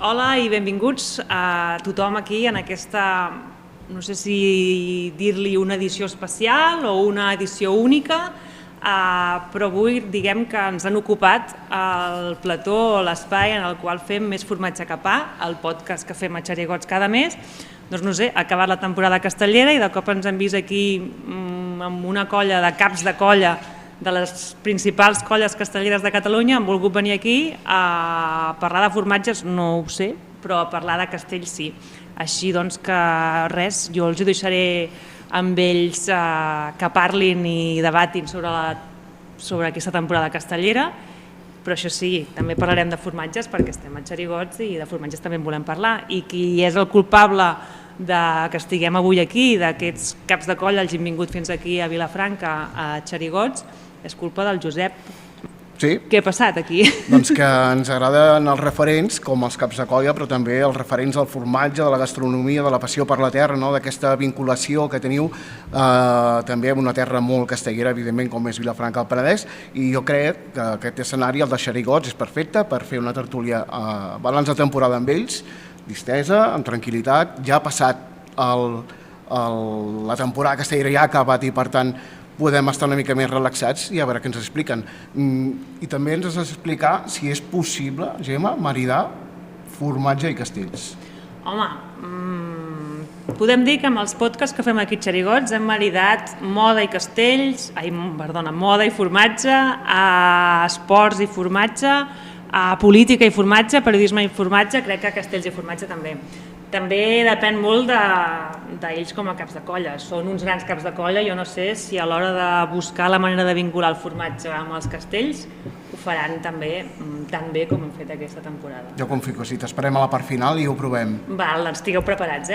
Hola i benvinguts a tothom aquí en aquesta, no sé si dir-li una edició especial o una edició única, però avui diguem que ens han ocupat el plató o l'espai en el qual fem Més formatge que pa, el podcast que fem a Xerigots cada mes. Doncs no sé, ha acabat la temporada castellera i de cop ens hem vist aquí amb una colla de caps de colla de les principals colles castelleres de Catalunya. Han volgut venir aquí a parlar de formatges, no ho sé, però a parlar de castells sí. Així doncs que res, jo els hi deixaré amb ells que parlin i debatin sobre aquesta temporada castellera, però això sí, també parlarem de formatges perquè estem a Xerigots i de formatges també en volem parlar. I qui és el culpable que estiguem avui aquí, d'aquests caps de colla, els hem vingut fins aquí a Vilafranca, a Xerigots, és culpa del Josep. Sí. Què ha passat aquí? Doncs que ens agraden els referents, com els caps de colla, però també els referents del formatge, de la gastronomia, de la passió per la terra, no? D'aquesta vinculació que teniu també en una terra molt castellera, evidentment, com és Vilafranca del Penedès, i jo crec que aquest escenari, el de Xerigots, és perfecte per fer una tertúlia balanç de temporada amb ells, distesa, amb tranquil·litat. Ja ha passat la temporada castellera, ja ha acabat i, per tant, podem estar una mica més relaxats i a veure què ens expliquen. I també ens has d'explicar si és possible, Gemma, maridar formatge i castells. Home, podem dir que amb els podcasts que fem aquí a Xerigots hem maridat moda i castells, moda i formatge, esports i formatge, política i formatge, periodisme i formatge, crec que castells i formatge també. També depèn molt d'ells com a caps de colla. Són uns grans caps de colla, jo no sé si a l'hora de buscar la manera de vincular el formatge amb els castells ho faran també tan bé com hem fet aquesta temporada. Jo confio que sí, t'esperem a la part final i ho provem. Val, estigueu preparats,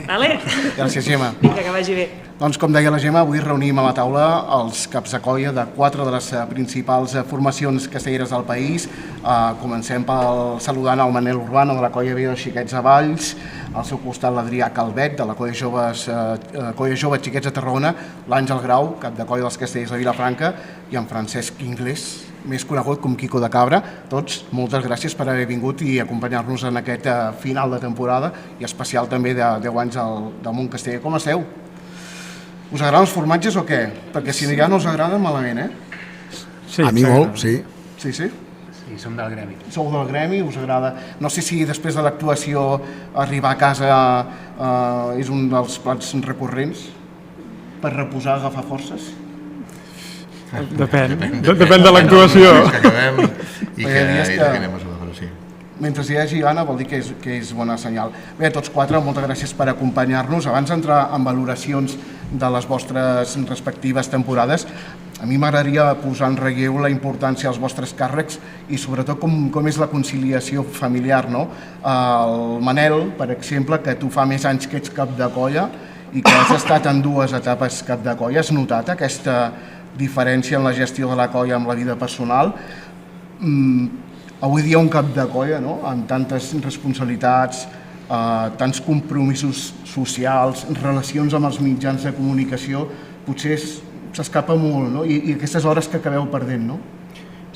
Vale? Gràcies, Gemma. Vinga, que vagi bé. Doncs, com deia la Gemma, avui reunim a la taula els caps de colla de 4 de les principals formacions castelleres del país. Comencem saludant el Manel Urbano, de la colla vella de Xiquets de Valls, al seu costat l'Adrià Calvet, de la colla jove Xiquets de Tarragona, l'Àngel Grau, cap de colla dels castellers de Vilafranca, i en Francesc Inglés, més conegut com Quico de Cabra. Tots, moltes gràcies per haver vingut i acompanyar-nos en aquest final de temporada i especial també de 10 anys del món casteller. Com esteu? Us agraden els formatges o què? Perquè si ja no us agraden, malament, Sí, a mi molt, sí. Sí, sí? Sí, som del gremi. Sou del gremi, us agrada. No sé si després de l'actuació arribar a casa és un dels plats recurrents per reposar, agafar forces. Depèn de l'actuació. Que acabem i que anem a sobre, però sí. Mentre hi hagi gana vol dir que és bona senyal. Bé, tots 4, moltes gràcies per acompanyar-nos. Abans d'entrar en valoracions de les vostres respectives temporades, a mi m'agradaria posar en relleu la importància dels vostres càrrecs i sobretot com és la conciliació familiar, no? El Manel, per exemple, que tu fa més anys que ets cap de colla i que has estat en 2 etapes cap de colla, has notat aquesta diferència en la gestió de la colla amb la vida personal? Avui dia un cap de colla, no? Amb tantes responsabilitats, tants compromisos socials, relacions amb els mitjans de comunicació, potser s'escapa molt, no? I aquestes hores que acabeu perdent, no?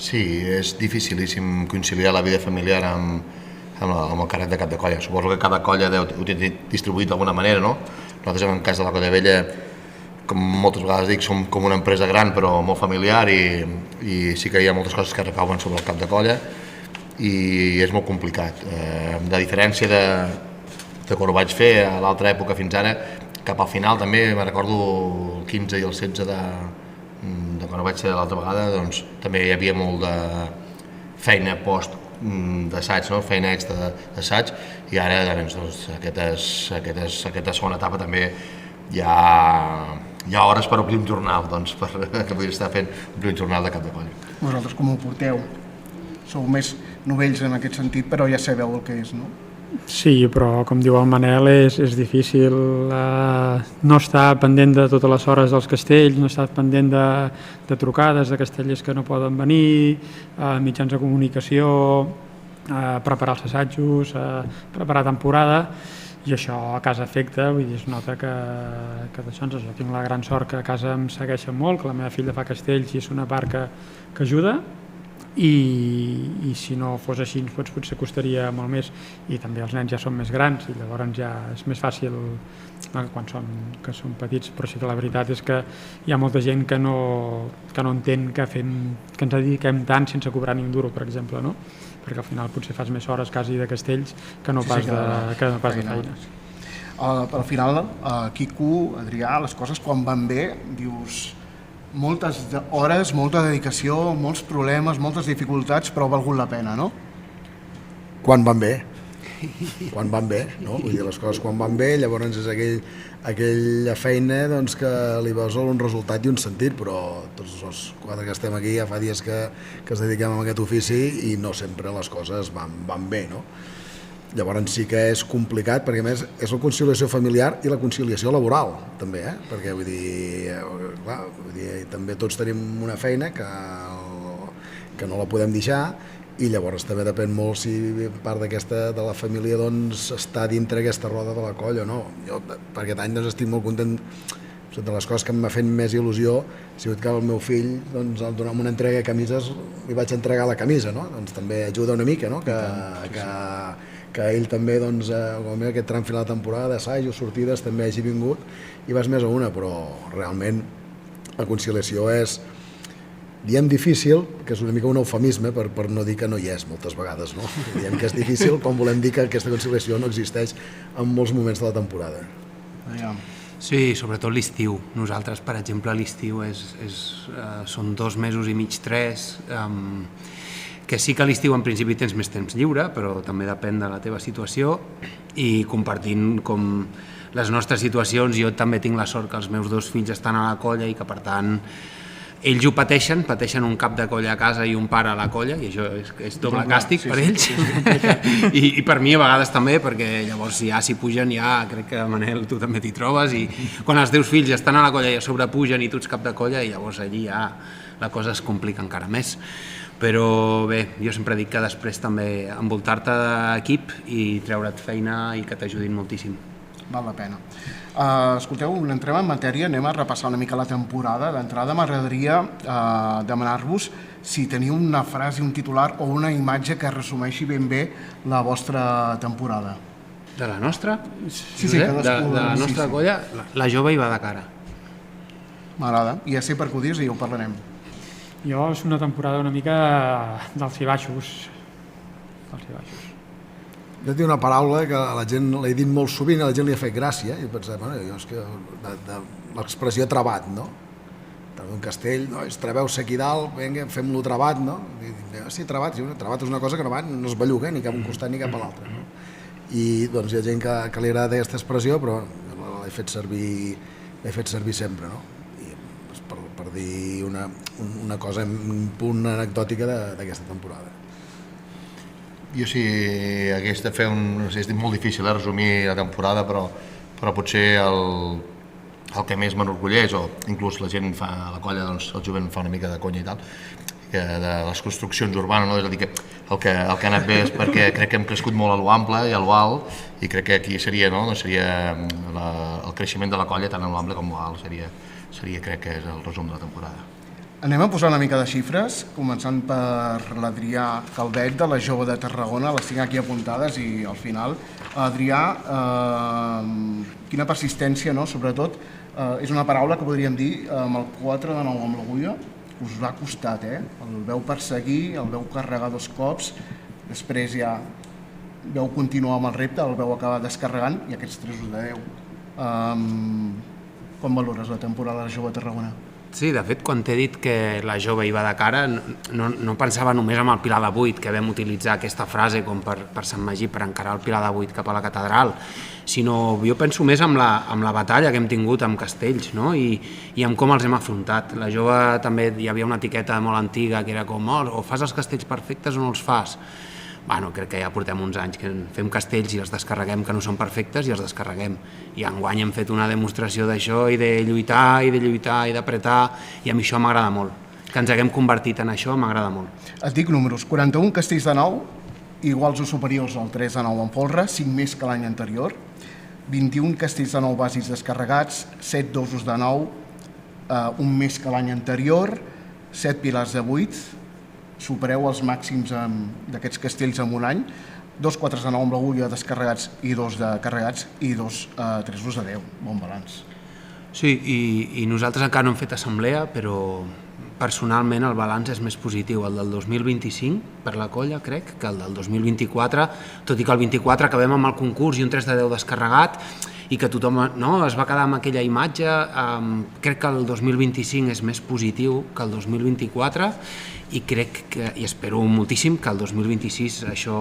Sí, és dificilíssim conciliar la vida familiar amb el càrrec de cap de colla. Suposo que cada colla ho té distribuït d'alguna manera, no? Nosaltres, en el cas de la colla vella, com moltes vegades dic, som com una empresa gran però molt familiar i sí que hi ha moltes coses que recauen sobre el cap de colla i és molt complicat. De diferència de quan ho vaig fer a l'altra època fins ara, cap al final també, me recordo el 15 i el 16 de quan ho vaig fer l'altra vegada, doncs també hi havia molt de feina post d'assaig, no? Feina extra d'assaig, i ara doncs, aquesta segona etapa també hi ha hores per omplir un jornal, doncs, que podria estar fent omplir un jornal de cap de colla. Vosaltres com ho porteu? Sou més novells en aquest sentit, però ja sabeu el que és, no? Sí, però com diu el Manel, és difícil no estar pendent de totes les hores dels castells, no estar pendent de trucades, de castellers que no poden venir, mitjans de comunicació, preparar els assajos, preparar temporada, i això a casa afecta, vull dir, es nota que d'això jo tinc la gran sort que a casa em segueixen molt, que la meva filla fa castells i és una part que ajuda, i si no fos així doncs potser costaria molt més, i també els nens ja són més grans i llavors ja és més fàcil quan són petits, però sí que la veritat és que hi ha molta gent que no entén que ens dediquem tant sense cobrar ni un duro, per exemple, no? Perquè al final potser fas més hores quasi de castells que no pas de feines. Al final, Quico, Adrià, les coses quan van bé, dius moltes hores, molta dedicació, molts problemes, moltes dificultats, però ha valgut la pena, no? Quan van bé, no? Vull dir, les coses quan van bé, llavors és aquella feina doncs, que li veus un resultat i un sentit, però tots els quatre que estem aquí ja fa dies que es dediquem a aquest ofici i no sempre les coses van bé, no? Llavors sí que és complicat, perquè a més és la conciliació familiar i la conciliació laboral, també, perquè vull dir, també tots tenim una feina que no la podem deixar, i llavors també depèn molt si part de la família doncs, està dintre aquesta roda de la colla o no. Jo per aquest any doncs, estic molt content. De les coses que m'ha fet més il·lusió ha sigut que el meu fill, doncs, al donar-me una entrega de camises, li vaig entregar la camisa, no? Doncs també ajuda una mica, no? Que ell també, doncs, aquest tram final de temporada, d'assaig o sortides, també hagi vingut i vas més a una, però realment la conciliació és, diem difícil, que és una mica un eufemisme per no dir que no hi és moltes vegades, no? Diem que és difícil quan volem dir que aquesta conciliació no existeix en molts moments de la temporada. Sí, sobretot l'estiu. Nosaltres, per exemple, l'estiu són 2 mesos i mig, 3, que sí que a l'estiu en principi tens més temps lliure, però també depèn de la teva situació, i compartint com les nostres situacions, jo també tinc la sort que els meus 2 fills estan a la colla i que per tant ells ho pateixen un cap de colla a casa i un pare a la colla, i això és doble càstig per ells. I per mi a vegades també, perquè llavors ja si pugen, crec que Manel tu també t'hi trobes, i quan els teus fills estan a la colla i a sobre pugen i tu ets cap de colla, i llavors allí ja la cosa es complica encara més. Però bé, jo sempre dic que després també envoltar-te d'equip i treure't feina i que t'ajudin moltíssim. Val la pena. Escolteu, entrem en matèria, anem a repassar una mica la temporada. D'entrada m'agradaria demanar-vos si teniu una frase, un titular o una imatge que resumeixi ben bé la vostra temporada. De la nostra? Sí, de la nostra colla, la jove hi va de cara. M'agrada, i ja sé per què ho dius i ja ho parlarem. Jo és una temporada una mica d'alts i baixos. Jo tinc una paraula que a la gent l'he dit molt sovint, a la gent li ha fet gràcia, i pensava, és que l'expressió trabat, no? Un castell, no, trebeu-se aquí dalt, vinga, fem-lo trabat, no? Sí, trabat és una cosa que no es belluga ni cap a un costat ni cap a l'altre, no? I doncs hi ha gent que li agrada aquesta expressió, però l'he fet servir sempre, no? Per dir una cosa, un punt anecdòtica d'aquesta temporada. Jo si hagués de fer és molt difícil resumir la temporada, però potser el que més m'enorgulleix, o inclús la gent fa a la colla, doncs el jovent fa una mica de conya i tal, de les construccions urbanes, no? És a dir, que el que ha anat bé és perquè crec que hem crescut molt a l'ample i a l'alt, i crec que aquí seria el creixement de la colla tant a l'ample com a l'alt, crec que és el resum de la temporada. Anem a posar una mica de xifres, començant per l'Adrià Calvet, de la Jove de Tarragona, les tinc aquí apuntades i al final. Adrià, quina persistència, no? Sobretot, és una paraula que podríem dir amb el 4 de 9 amb l'agulla, us ha costat, el veu perseguir, el veu carregar 2 cops, després ja veu continuar amb el repte, el veu acabar descarregant i aquests 3 us de 10. Com valores la temporada de la Jove de Tarragona? Sí, de fet, quan t'he dit que la jove hi va de cara, no pensava només en el Pilar de 8, que vam utilitzar aquesta frase com per Sant Magí, per encarar el Pilar de 8 cap a la catedral, sinó jo penso més en la batalla que hem tingut amb castells, no? I en com els hem afrontat. La jove també hi havia una etiqueta molt antiga que era com, o fas els castells perfectes o no els fas. Bueno, crec que ja portem uns anys que fem castells i els descarreguem, que no són perfectes, i els descarreguem. I enguany hem fet una demostració d'això i de lluitar i d'apretar, i a mi això m'agrada molt. Que ens haguem convertit en això m'agrada molt. Et dic números, 41 castells de 9, iguals o superiors al 3 de 9 en folre, 5 més que l'any anterior, 21 castells de 9 bàsics descarregats, 7 dosos de 9, un més que l'any anterior, 7 pilars de 8, supereu els màxims d'aquests castells en un any, 2 4 de 9 amb l'agulla descarregats i 2 de carregats i 2 3 de 10, bon balanç. Sí, i nosaltres encara no hem fet assemblea, però personalment el balanç és més positiu, el del 2025 per la colla, crec, que el del 2024, tot i que el 24 acabem amb el concurs i un 3 de 10 descarregat, i que tothom es va quedar amb aquella imatge. Crec que el 2025 és més positiu que el 2024 i i espero moltíssim que el 2026 això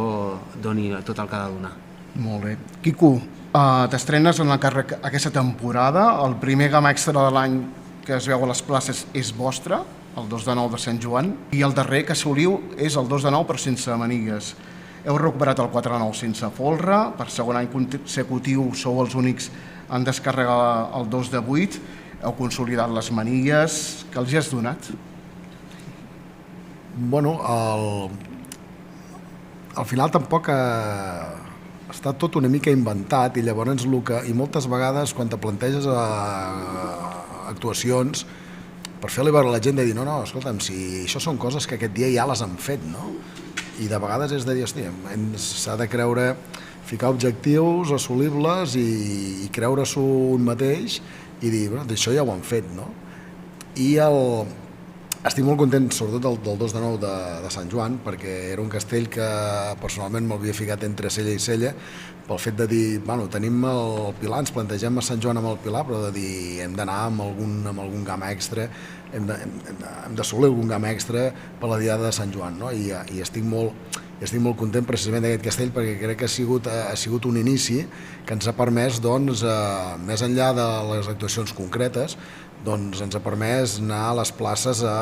doni tot el que ha de donar. Molt bé. Quico, t'estrenes en la càrrec aquesta temporada, el primer gamma extra de l'any que es veu a les places és vostre, el 2 de 9 de Sant Joan, i el darrer que assoliu és el 2 de 9 però sense manigues. Heu recuperat el 4 de 9 sense folre, per segon any consecutiu sou els únics en descarregar el 2 de 8, heu consolidat les manigues, que els hi has donat? Bueno, al final tampoc està tot una mica inventat i llavors i moltes vegades quan te planteges actuacions per fer-li veure a la gent de dir no, escolta'm, si això són coses que aquest dia ja les han fet, no? I de vegades és de dir, hòstia, s'ha de creure, ficar objectius assolibles i creure-s'ho un mateix i dir, bueno, això ja ho han fet, no? I estic molt content, sobretot del 2 de 9 de Sant Joan, perquè era un castell que personalment m'havia ficat entre cella i cella, pel fet de dir, bueno, tenim el Pilar, ens plantegem a Sant Joan amb el Pilar, però de dir, hem d'anar amb algun gamma extra, hem d'assolir algun gamma extra per la diada de Sant Joan, no? I estic molt content precisament d'aquest castell perquè crec que ha sigut un inici que ens ha permès, doncs, més enllà de les actuacions concretes, doncs ens ha permès anar a les places a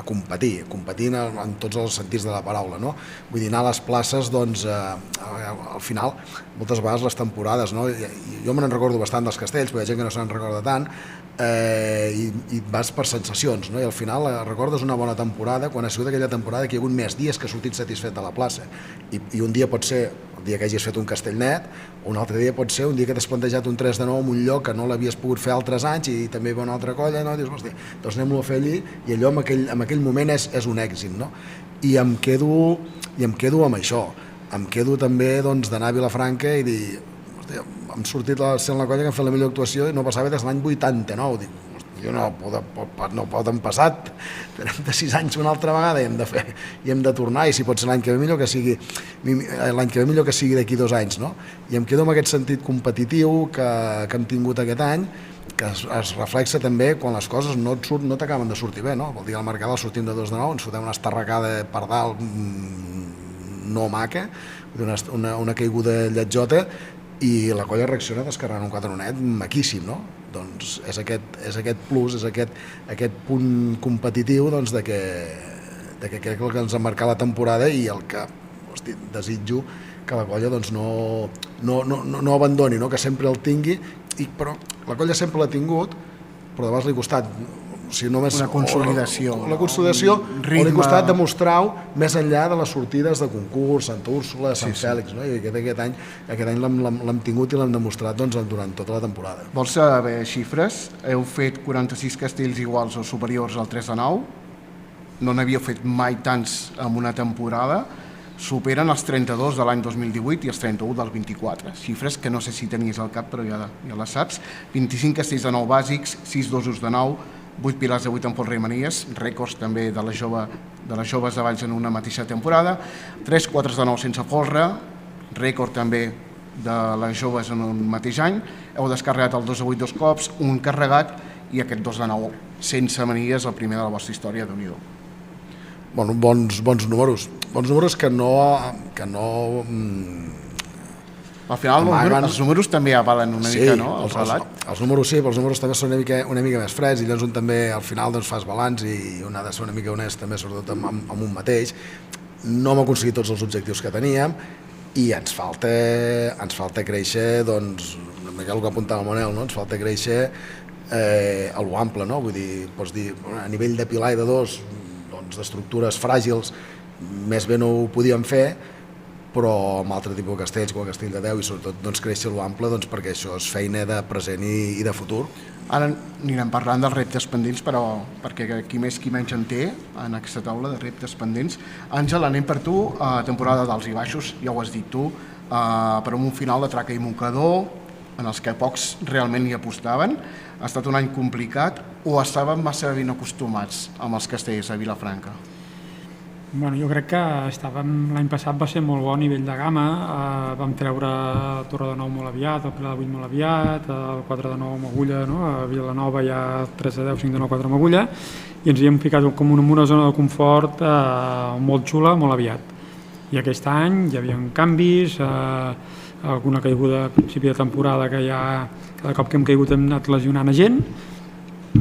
competir en tots els sentits de la paraula, no? Vull dir, anar a les places, doncs, al final, moltes vegades les temporades, no? Jo me n'en recordo bastant dels castells, però hi ha gent que no se'n recorda tant, i vas per sensacions, no? I al final recordes una bona temporada quan ha sigut aquella temporada que hi ha hagut més dies que has sortit satisfet de la plaça, i un dia pot ser el dia que hagis fet un castell net, un altre dia pot ser un dia que t'has plantejat un 3 de 9 en un lloc que no l'havies pogut fer altres anys i també va una altra colla, no? Dius, hosti, doncs anem-lo a fer allí, i allò en aquell moment és un èxit, no? I em quedo amb això, em quedo també, doncs, d'anar a Vilafranca i dir, hosti, hem sortit sent la colla que hem fet la millor actuació i no passava des de l'any 89, dic, no poden passar 36 anys una altra vegada i hem de tornar, i si pot ser l'any que ve millor que sigui d'aquí 2 anys, no? I em quedo amb aquest sentit competitiu que hem tingut aquest any, que es reflexa també quan les coses no t'acaben de sortir bé, no? Vol dir, al Mercadal sortim de 2 de 9, ens fotem una estarracada per dalt no maca, una caiguda lletjota, i la colla reacciona descarregant un 4 net maquíssim, no? Doncs és aquest plus, és aquest punt competitiu, doncs, de que crec que ens ha marcat la temporada i el que, hosti, desitjo que la colla, doncs, no abandoni, no? Que sempre el tingui, però la colla sempre l'ha tingut, però de vegades li ha costat, o sigui, només una consolidació, la consolidació, o li ha costat demostrar-ho més enllà de les sortides de concurs, Santa Úrsula, Sant Fèlix, no? I aquest any l'hem tingut i l'hem demostrat, doncs, durant tota la temporada. Vols saber xifres? Heu fet 46 castells iguals o superiors al 3 de 9, no n'havíeu fet mai tants en una temporada, superen els 32 de l'any 2018 i els 31 del 24, xifres que no sé si tenies al cap, però ja les saps. 25 castells de 9 bàsics, 6 dosos de 9, 8 pilars de 8 en folre i manies, rècords també de les joves de Valls en una mateixa temporada, 3 4 de 9 sense folre, rècord també de les joves en un mateix any, heu descarregat el 2 de 8 2 cops, un carregat, i aquest 2 de 9 sense manies, el primer de la vostra història, Déu-n'hi-do. Bueno, bons números que no al final els números també avalen una mica, no? Els números sí, però els números també són una mica més freds, i llavors un també al final doncs fas balanç i un ha de ser una mica honest també, sobretot amb un mateix. No hem aconseguit tots els objectius que teníem i ens falta créixer, doncs, una mica el que apuntava el Manel, no? Ens falta créixer a l'ample, no? Vull dir, pots dir, a nivell de pilar i de dos, doncs, d'estructures fràgils, més bé no ho podíem fer, però amb altre tipus de castells, com el Castell de Déu, i sobretot doncs, créixer-lo ample, doncs, perquè això és feina de present i de futur. Ara anirem parlant dels reptes pendents, però perquè qui més qui menys en té en aquesta taula de reptes pendents. Àngel, anem per tu, temporada d'alts i baixos, ja ho has dit tu, però amb un final de traca i mocador, en els que pocs realment hi apostaven. Ha estat un any complicat o estàvem massa ben acostumats amb els castells a Vilafranca? Bueno, jo crec que l'any passat va ser molt bo a nivell de gamma, vam treure Torre de Nou molt aviat, el Pilar de 8 molt aviat, el 4 de 9 amb agulla, no? A Vilanova ja 3 de 10, 5 de 9, 4 amb agulla, i ens hi hem ficat com en una zona de confort molt xula, molt aviat. I aquest any hi havia canvis, alguna caiguda a principi de temporada que ja cada cop que hem caigut hem anat lesionant a gent,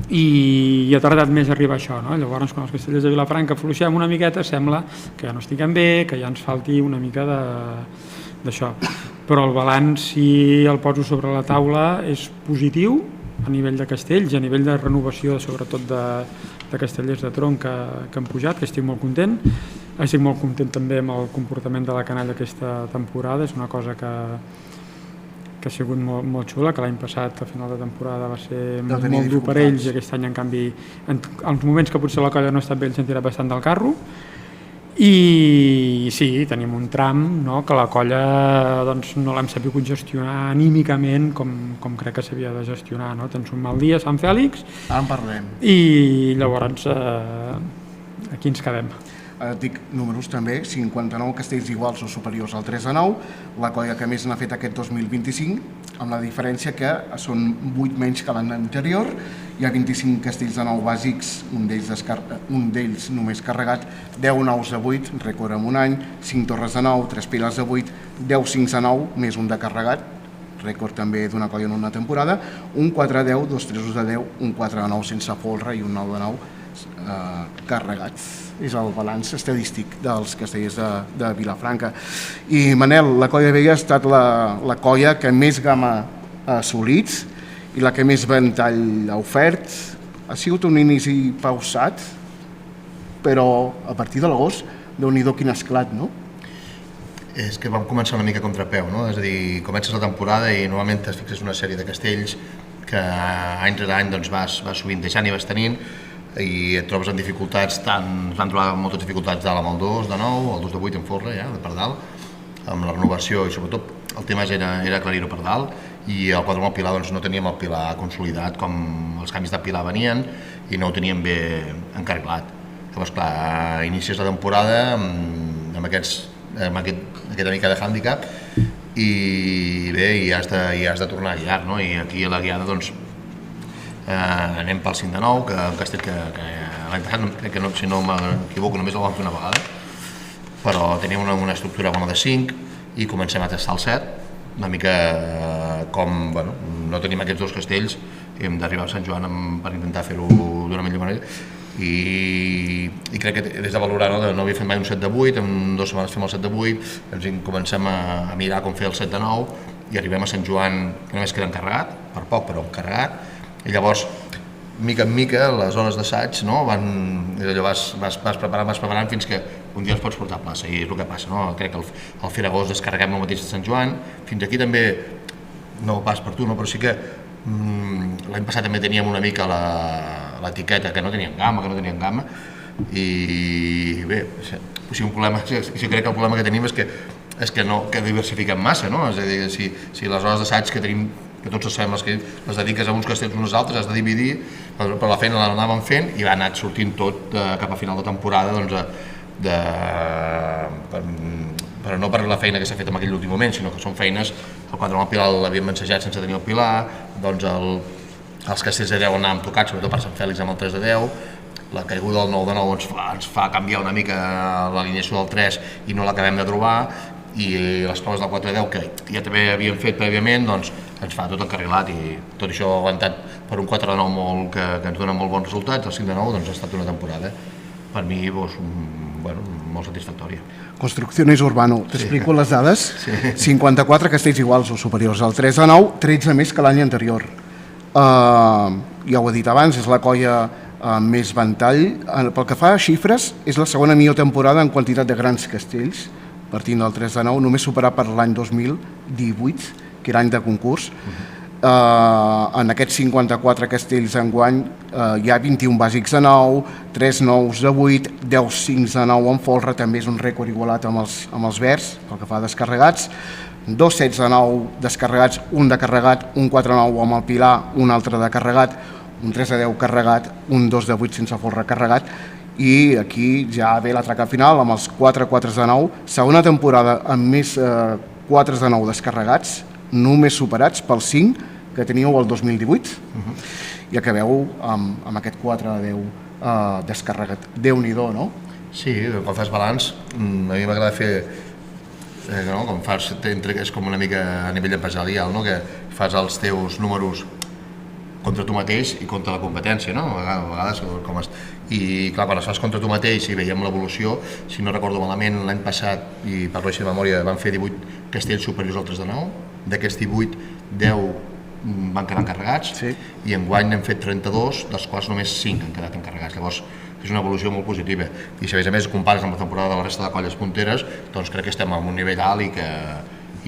i ha tardat més a arribar a això, no? Llavors, quan els castellers de Vilafranca fluixem una miqueta, sembla que ja no estiguem bé, que ja ens falti una mica d'això. Però el balanç, si el poso sobre la taula, és positiu a nivell de castells, a nivell de renovació, sobretot de castellers de tronc que han pujat, que estic molt content. Estic molt content també amb el comportament de la canalla aquesta temporada, és una cosa que ha sigut molt xula, que l'any passat a final de temporada va ser molt dur per ells, i aquest any, en canvi, en els moments que potser la colla no ha estat bé, ells han tirat bastant del carro. I sí, tenim un tram, no?, que la colla doncs, no l'hem sabut gestionar anímicament com crec que s'havia de gestionar, no? Tens un mal dia a Sant Fèlix, Ara en parlem. i llavors aquí ens quedem. Dic números també, 59 castells iguals o superiors al 3 de 9, la colla que més n'ha fet aquest 2025, amb la diferència que són 8 menys que l'any anterior. Hi ha 25 castells de 9 bàsics, un d'ells només carregat, 10 naus de 8, rècord en un any, 5 torres de 9, 3 piles de 8, 10 5 de 9, més un de carregat, rècord també d'una colla en una temporada, un 4 de 10, 2 3 de 10, un 4 de 9 sense folre i un 9 de 9 carregats. És el balanç estadístic dels castellers de Vilafranca. I Manel, la colla vella ha estat la colla que més gamma ha assolit i la que més ventall ha ofert. Ha sigut un inici pausat, però a partir de l'agost, Déu-n'hi-do quin esclat, no? És que vam començar una mica a contrapeu, no? És a dir, comences la temporada i normalment et fixes una sèrie de castells que any rere any doncs, vas sovint deixant i vas tenint, i et trobes en dificultats, van trobar moltes dificultats dalt amb el 2 de 9, el 2 de 8 en folre, ja, per dalt, amb la renovació, i sobretot el tema era aclarir-ho per dalt, i el 4 amb el pilar doncs, no teníem el pilar consolidat, com els canvis de pilar venien, i no ho teníem bé encarrilat. Llavors, clar, inicies la temporada amb aquesta mica de hàndicap, i bé, i has de tornar a guiar, no? I aquí a la guiada, doncs, anem pel 5 de 9, que un castell que l'any passat, crec que no, si no m'equivoco, només el vam fer una vegada, però teníem una estructura bona de 5 i comencem a tastar el 7, una mica com, bueno, no tenim aquests dos castells i hem d'arribar a Sant Joan per intentar fer-ho d'una millor manera, i crec que des de valorar, no havia fet mai un 7 de 8, en 2 setmanes fem el 7 de 8, ens comencem a mirar com fer el 7 de 9 i arribem a Sant Joan, que només queda encarregat, per poc però encarregat, i llavors, mica en mica, les hores d'assaig, no, vas preparant fins que un dia els pots portar a plaça, i és el que passa, no? Crec que al fer agost descarreguem el mateix de Sant Joan, fins aquí també, no pas per tu, no, però sí que l'any passat també teníem una mica l'etiqueta que no tenien gamma, i bé, si un problema, jo crec que el problema que tenim és que diversifiquem massa, no? És a dir, si les hores d'assaig que tenim, que tots sabem les dediques a uns castells uns altres, has de dividir, però la feina l'anàvem fent i ha anat sortint tot cap a final de temporada, doncs, però no per la feina que s'ha fet en aquell últim moment, sinó que són feines, el 4 amb el pilar l'havíem ensajat sense tenir el pilar, doncs els castells de 10 anàvem tocats, sobretot per Sant Fèlix amb el 3 de 10, la caiguda del 9 de 9 ens fa canviar una mica l'alineació del 3 i no l'acabem de trobar, i les proves del 4 de 10 que ja també havíem fet prèviament, doncs ens fa tot encarrilat, i tot això aguantat per un 4 de 9 que ens dona molt bons resultats. El 5 de 9 doncs, ha estat una temporada per mi molt satisfactòria. Construcciones Urbano, t'explico les dades. 54 castells iguals o superiors al 3 de 9, 13 més que l'any anterior. Ja ho he dit abans, és la colla més ventall. Pel que fa a xifres, és la segona millor temporada en quantitat de grans castells, partint del 3 de 9, només superat per l'any 2018, que era any de concurs. En aquests 54 castells enguany hi ha 21 bàsics de 9, 3 nous de 8, 10 5 de 9 en folre, també és un rècord igualat amb els verds, pel que fa a descarregats, 2 sets de 9 descarregats, un de carregat, un 4 9 amb el Pilar, un altre de carregat, un 3 de 10 carregat, un 2 de 8 sense folre carregat, i aquí ja ve l'atracat final amb els 4 4 de 9, segona temporada amb més 4 de 9 descarregats, només superats pels 5 que teníeu el 2018, i acabeu amb aquest 4 de 10 descarregat. Déu-n'hi-do, no? Sí, quan fas balanç, a mi m'agrada fer, com fas, és com una mica a nivell empresarial, que fas els teus números contra tu mateix i contra la competència, no? A vegades i clar, quan es fas contra tu mateix i veiem l'evolució, si no recordo malament, l'any passat, i parlo així de memòria, van fer 18 castells superiors al 3 de 9, d'aquests 18, 10 van quedar encarregats, i enguany n'hem fet 32, dels quals només 5 han quedat encarregats. Llavors, és una evolució molt positiva. I si a més compares amb la temporada de la resta de colles punteres, doncs crec que estem a un nivell alt i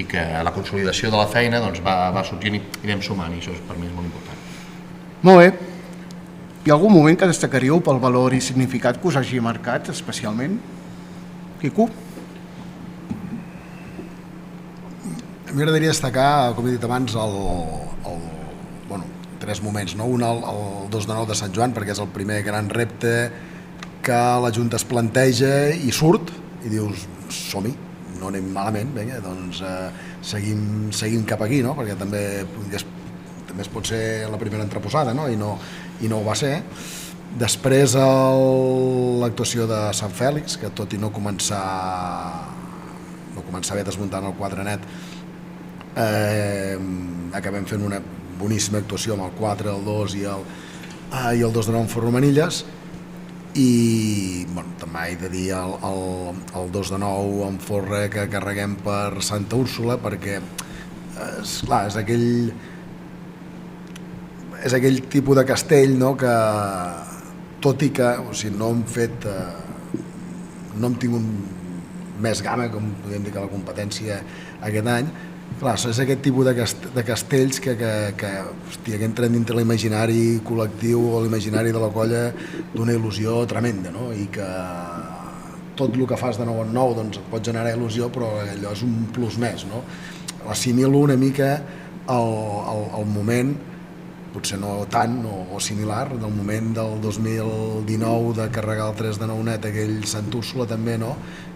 que la consolidació de la feina va sortint i anem sumant, i això per mi és molt important. Molt bé. Hi ha algun moment que destacaríeu pel valor i significat que us hagi marcat especialment? Quico? M'agradaria destacar, com he dit abans, tres moments. Un, el 2 de 9 de Sant Joan, perquè és el primer gran repte que la Junta es planteja i surt, i dius, som-hi, no anem malament, vinga, doncs seguim cap aquí, no? Perquè també es pot ser la primera entreposada, no? I no ho va ser. Després l'actuació de Sant Fèlix, que tot i no començar bé desmuntant el 4 net, acabem fent una boníssima actuació amb el 4, el 2 i el 2 de 9 en Forromanilles, i també he de dir el 2 de 9 en Forra que carreguem per Santa Úrsula, perquè és aquell tipus de castell, no, que tot i que no hem tingut més gamma, com podem dir, que la competència aquest any. Clar, és aquest tipus de castells que entren dintre l'imaginari col·lectiu o l'imaginari de la colla d'una il·lusió tremenda, no? I que tot el que fas de nou en nou doncs, et pot generar il·lusió, però allò és un plus més, no? L'assimilo una mica al moment, potser no tant o similar, del moment del 2019 de carregar el 3 de 9 net, aquell Sant Úrsula també, no?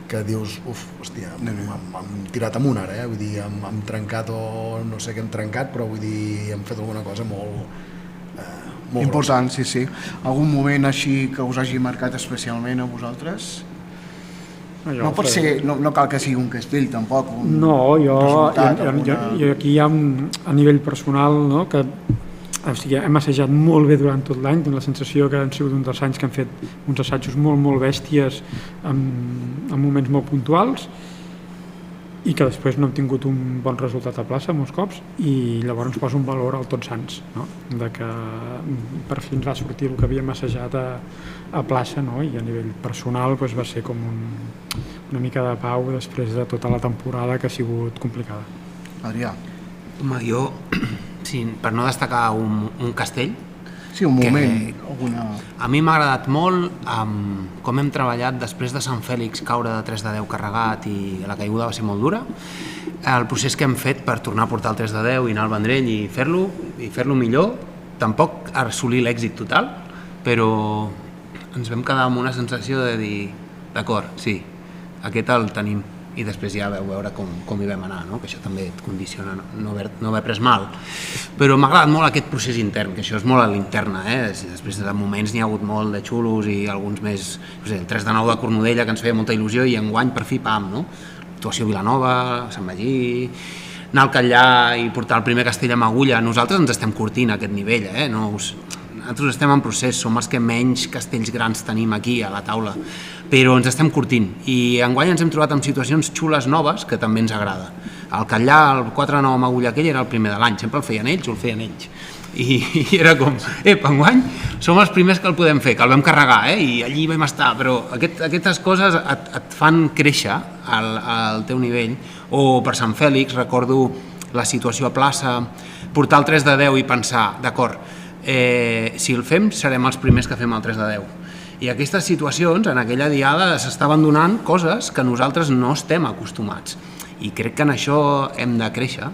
Que dius, hòstia, hem tirat amunt ara, vull dir, hem trencat o no sé què hem trencat, però vull dir, hem fet alguna cosa molt important, sí. Algun moment així que us hagi marcat especialment a vosaltres? No pot ser, no cal que sigui un castell, tampoc. No, jo aquí hi ha a nivell personal, no, que hem assajat molt bé durant tot l'any, tinc la sensació que han sigut un dels anys que han fet uns assajos molt bèsties en moments molt puntuals i que després no hem tingut un bon resultat a plaça molts cops, i llavors ens posa un valor al Tots Sants, no? De que per fi ens va sortir el que havíem assajat a plaça, no? I a nivell personal va ser com una mica de pau després de tota la temporada que ha sigut complicada. Adrià. Home, jo, sí, per no destacar un castell, sí, un moment. A mi m'ha agradat molt com hem treballat després de Sant Fèlix caure de 3 de 10 carregat i la caiguda va ser molt dura. El procés que hem fet per tornar a portar el 3 de 10 i anar al Vendrell i fer-lo millor, tampoc assolir l'èxit total, però ens vam quedar amb una sensació de dir, d'acord, sí, aquest el tenim. I després ja vau veure com hi vam anar, no? Que això també et condiciona no haver pres mal. Però m'ha agradat molt aquest procés intern, que això és molt a l'interna, després de moments n'hi ha hagut molt de xulos i alguns més, el 3 de 9 de Cornudella, que ens feia molta il·lusió, i enguany per fi, pam, no? Actuació a Vilanova, a Sant Magí, anar al Catllà i portar el primer castell amb agulla. Nosaltres ens estem curtint a aquest nivell, nosaltres estem en procés, som els que menys castells grans tenim aquí a la taula, però ens estem curtint, i enguany ens hem trobat en situacions xules noves que també ens agrada. El Catllà, el 4-9 amb agulla aquell, era el primer de l'any, sempre el feien ells o el feien ells, i era com, enguany som els primers que el podem fer, que el vam carregar, i allí vam estar, però aquestes coses et fan créixer al teu nivell. O per Sant Fèlix recordo la situació a plaça, portar el 3 de 10 i pensar, d'acord, si el fem serem els primers que fem el 3 de 10. I aquestes situacions, en aquella diada, s'estaven donant coses que nosaltres no estem acostumats. I crec que en això hem de créixer,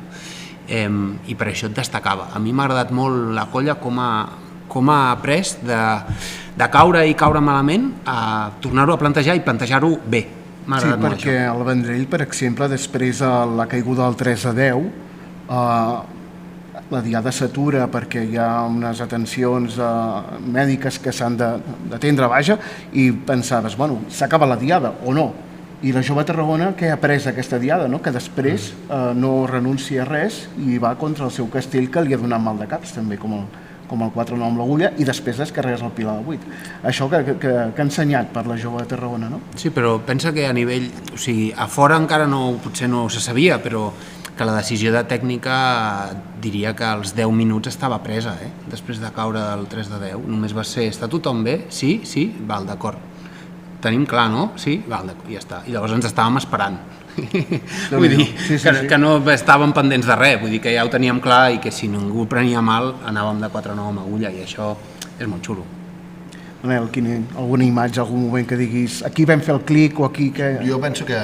i per això et destacava. A mi m'ha agradat molt la colla com ha après de caure i caure malament a tornar-ho a plantejar i plantejar-ho bé. M'ha agradat molt això. Sí, perquè el Vendrell, per exemple, després de la caiguda del 3 a 10, la diada s'atura perquè hi ha unes atencions mèdiques que s'han d'atendre, vaja, i pensaves, bueno, s'acaba la diada o no? I la Jove Tarragona, què ha après aquesta diada, no? Que després no renuncia a res i va contra el seu castell, que li ha donat mal de caps, també, com el 4-9 amb l'agulla, i després descarregues el Pilar de 8. Això que ha ensenyat per la Jove de Tarragona, no? Sí, però pensa que a nivell... O sigui, a fora encara potser no se sabia, però que la decisió de tècnica diria que als 10 minuts estava presa, després de caure del 3 de 10. Només va ser, està tothom bé? Sí, val, d'acord. Tenim clar, no? Sí? Val, d'acord, ja està. I llavors ens estàvem esperant. Vull dir, que no estàvem pendents de res, vull dir que ja ho teníem clar i que si ningú prenia mal anàvem de 4-9 amb agulla, i això és molt xulo. Manel, alguna imatge, algun moment que diguis aquí vam fer el clic o aquí que... Jo penso que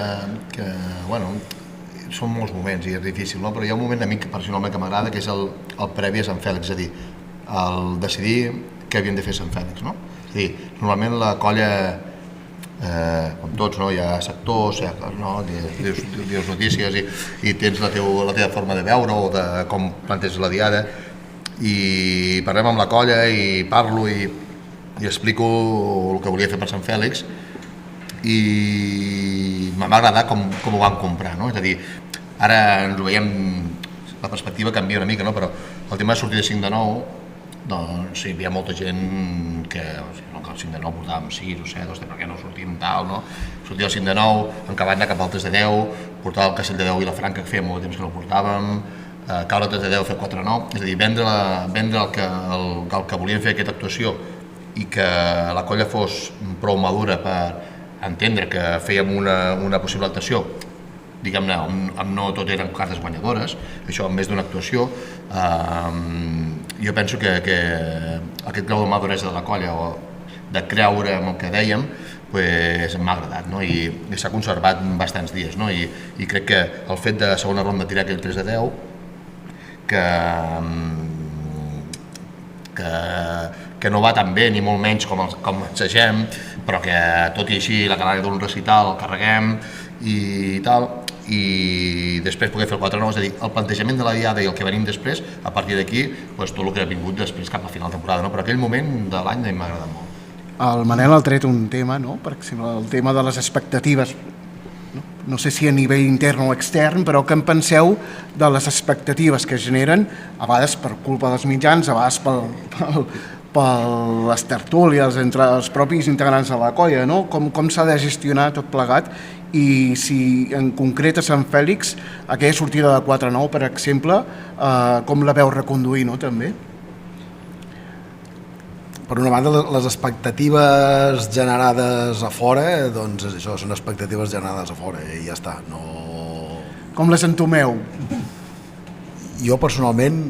bueno, són molts moments i és difícil, no? Però hi ha un moment a mi personalment que m'agrada, que és el previ a Sant Fèlix, és a dir, el decidir què havien de fer Sant Fèlix, no? És a dir, normalment la colla, com tots, no? Hi ha sectors, no? Dius notícies i tens la teva forma de veure o de com planteges la diada, i parlem amb la colla i parlo i explico el que volia fer per Sant Fèlix, i m'ha agradat com ho van comprar, no? És a dir, ara ens ho veiem, la perspectiva canvia una mica, no? Però el tema de sortir de 5 de 9, doncs hi havia molta gent que el 5 de 9 portàvem 6 o 7, per què no sortim tal, no? Sortir del 5 de 9, acabar d'anar cap al 3 de 10, portar el Castell de 10 i la Franca, que feia molt de temps que no portàvem, caure al 3 de 10, fer 4-9, és a dir, vendre el que volien fer aquesta actuació i que la colla fos prou madura per entendre que fèiem una possible actuació, diguem-ne, no tot eren cartes guanyadores, això més d'una actuació. Jo penso que aquest grau de maduresa de la colla o de creure en el que dèiem m'ha agradat, no? I s'ha conservat bastants dies, no? I crec que el fet de segona ronda tirar aquell 3 de 10 que no va tan bé ni molt menys com ensagem, però que tot i així la càrrega d'un recital el carreguem i tal, i després poder fer el 4-9, és a dir, el plantejament de la diada i el que venim després, a partir d'aquí, tot el que ha vingut després cap a final de temporada, però aquell moment de l'any m'ha agradat molt. El Manel ha tret un tema, no? Per exemple, el tema de les expectatives, no sé si a nivell intern o extern, però què en penseu de les expectatives que es generen, a vegades per culpa dels mitjans, a vegades per les tertúlies entre els propis integrants de la colla, no? Com s'ha de gestionar tot plegat, i si en concret a Sant Fèlix aquella sortida de 4-9, per exemple, com la veu reconduir, no? També? Per una banda, les expectatives generades a fora, doncs això, són expectatives generades a fora i ja està. Com les entomeu? Jo personalment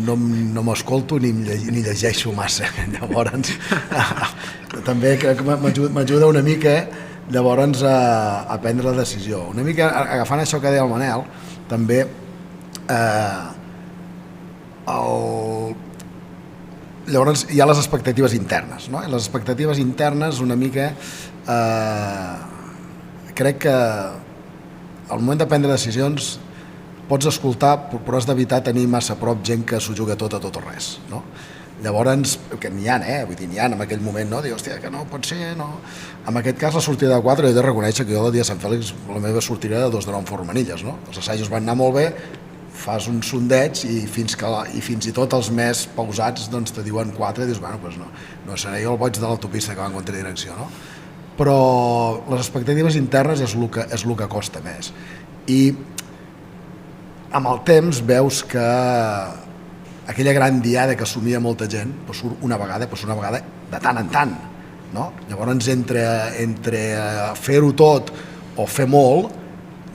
no m'escolto ni llegeixo massa, llavors també crec que m'ajuda una mica llavors a prendre la decisió. Una mica agafant això que deia el Manel, també llavors hi ha les expectatives internes, no? Les expectatives internes una mica crec que al moment de prendre decisions pots escoltar, però has d'evitar tenir massa a prop gent que s'ho juga tot a tot o res, no? Llavors, que n'hi ha, vull dir, n'hi ha en aquell moment, no? Diu, hòstia, que no pot ser, no? En aquest cas, la sortida de 4, jo he de reconèixer que jo el dia de Sant Fèlix la meva sortida de 2 de 9 en formanilles, no? Els assajos van anar molt bé, fas un sondeig i fins i tot els més pausats doncs te diuen 4 i dius, bueno, doncs no seré jo el boig de l'autopista que va en contradirecció, no? Però les expectatives internes és el que costa més. I amb el temps veus que aquella gran diada que assumia molta gent, però surt una vegada de tant en tant, no? Llavors entre fer-ho tot o fer molt,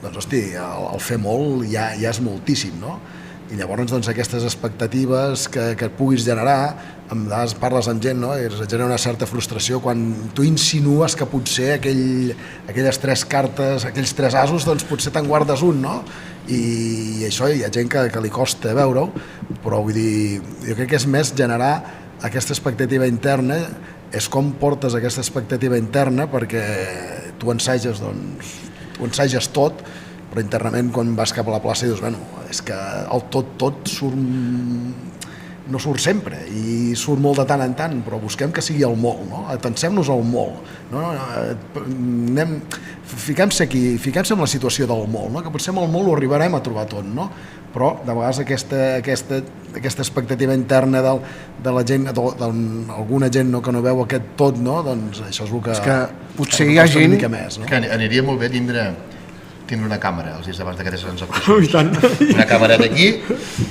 doncs hosti, el fer molt ja és moltíssim, no? I llavors doncs, aquestes expectatives que et puguis generar, amb vegades parles amb gent, no? I es genera una certa frustració quan tu insinues que potser aquelles 3 cartes, aquells 3 asos, doncs potser te'n guardes un, no? I això hi ha gent que li costa veure-ho, però vull dir, jo crec que és més generar aquesta expectativa interna, és com portes aquesta expectativa interna perquè tu ensages, doncs, ho ensages tot, però internament quan vas cap a la plaça dius, bueno, és que el tot no surt sempre i surt molt de tant en tant, però busquem que sigui el molt, no? Atensem-nos al molt, no? Fiquem-se aquí, fiquem-se en la situació del molt, no? Que potser amb el molt ho arribarem a trobar tot, no? Però de vegades aquesta expectativa interna de la gent, d'alguna gent que no veu aquest tot, no? Doncs això és el que... És que potser hi ha gent... Més, no? Que aniria molt bé tindre una càmera els dies abans d'aquestes actuacions. tant. Una càmera d'aquí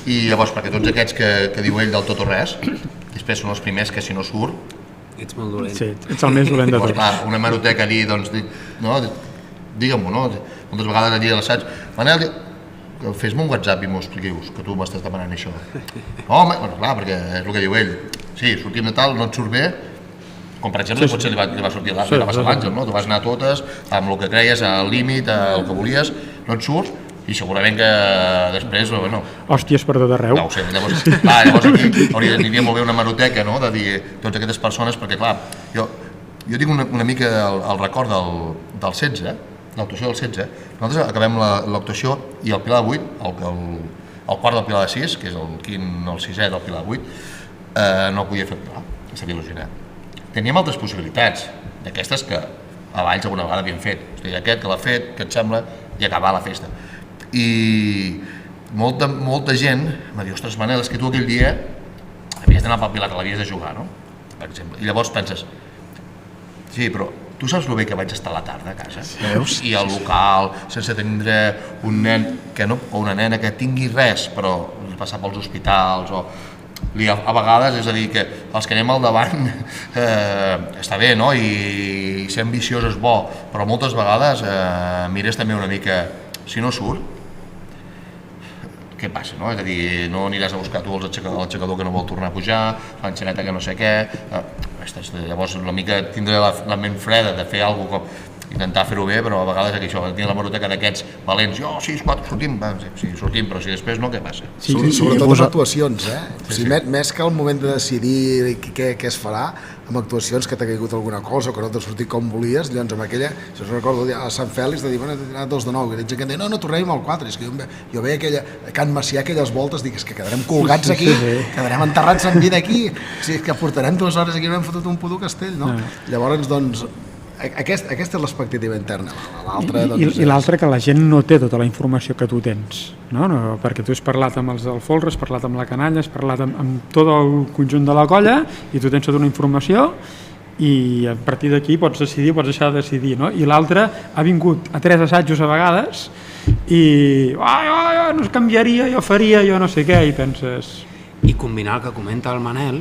i llavors perquè tots aquests que diu ell del tot o res, després són els primers que si no surt... Ets molt dolent. Sí, ets el més dolent de Llavors, tots. clar, una hemeroteca allí, doncs, no, digue-m'ho, no? Moltes vegades allí a l'assaig, Manel, fes-me un WhatsApp i m'ho expliquius, que tu m'estàs demanant això. Home, bueno, clar, perquè és el que diu ell. Sí, sortim de tal, no et surt bé, com per exemple potser li va sortir l'Àngel, no? Tu vas anar a totes amb el que creies, al límit, el que volies, no et surts i segurament que després, bueno... Hòsties per tot arreu. No ho sé, llavors aquí aniria molt bé una hemeroteca, no?, de dir totes aquestes persones, perquè clar, jo tinc una mica el record del 16, l'actuació del 16, nosaltres acabem l'actuació i el Pilar de 8, el quart del Pilar de 6, que és el sisè del Pilar de 8, no podia fer Pilar, s'havia il·lusionat. Teníem altres possibilitats, d'aquestes que a Valls alguna vegada havien fet. O sigui, aquest que l'ha fet, que et sembla, i acabar la festa. I molta gent m'ha dit, ostres, Manel, és que tu aquell dia havies d'anar pel Pilar, l'havies de jugar, no? Per exemple. I llavors penses, sí, però tu saps el bé que vaig estar a la tarda a casa? Veus? I al local, sense tindre un nen o una nena que tingui res, però passar pels hospitals o... A vegades, és a dir, que els que anem al davant està bé, no? I ser ambiciós és bo, però moltes vegades mires també una mica, si no surt, què passa, no? És a dir, no aniràs a buscar tu l'aixecador que no vol tornar a pujar, l'enxaneta que no sé què, llavors una mica tindré la ment freda de fer alguna cosa, intentar fer-ho bé, però a vegades això, tinc la hemeroteca d'aquests valents, 6, 4, sortim, sí, sortim, però si després no, què passa? Sí, sobretot en actuacions, més que el moment de decidir què es farà, amb actuacions que t'ha caigut alguna cosa o que no t'ha sortit com volies, llavors amb aquella, si us recordo a Sant Fèlix, de dir, bueno, he anat 2 de 9, i que deia, no, tornem al 4, és que jo veia aquella, Can Macià, aquelles voltes, dic, és que quedarem colgats aquí, quedarem enterrats en vida aquí, és que portarem 2 hores aquí i no hem fotut un pudor castell, no? Llavors, doncs, aquesta és l'expectativa interna. I l'altra, que la gent no té tota la informació que tu tens, no? Perquè tu has parlat amb els del Folre, has parlat amb la canalla, has parlat amb tot el conjunt de la colla i tu tens tota una informació i a partir d'aquí pots decidir, pots deixar de decidir, no? I l'altre ha vingut a 3 assajos a vegades i no es canviaria, jo faria, jo no sé què, i penses... I combinar el que comenta el Manel,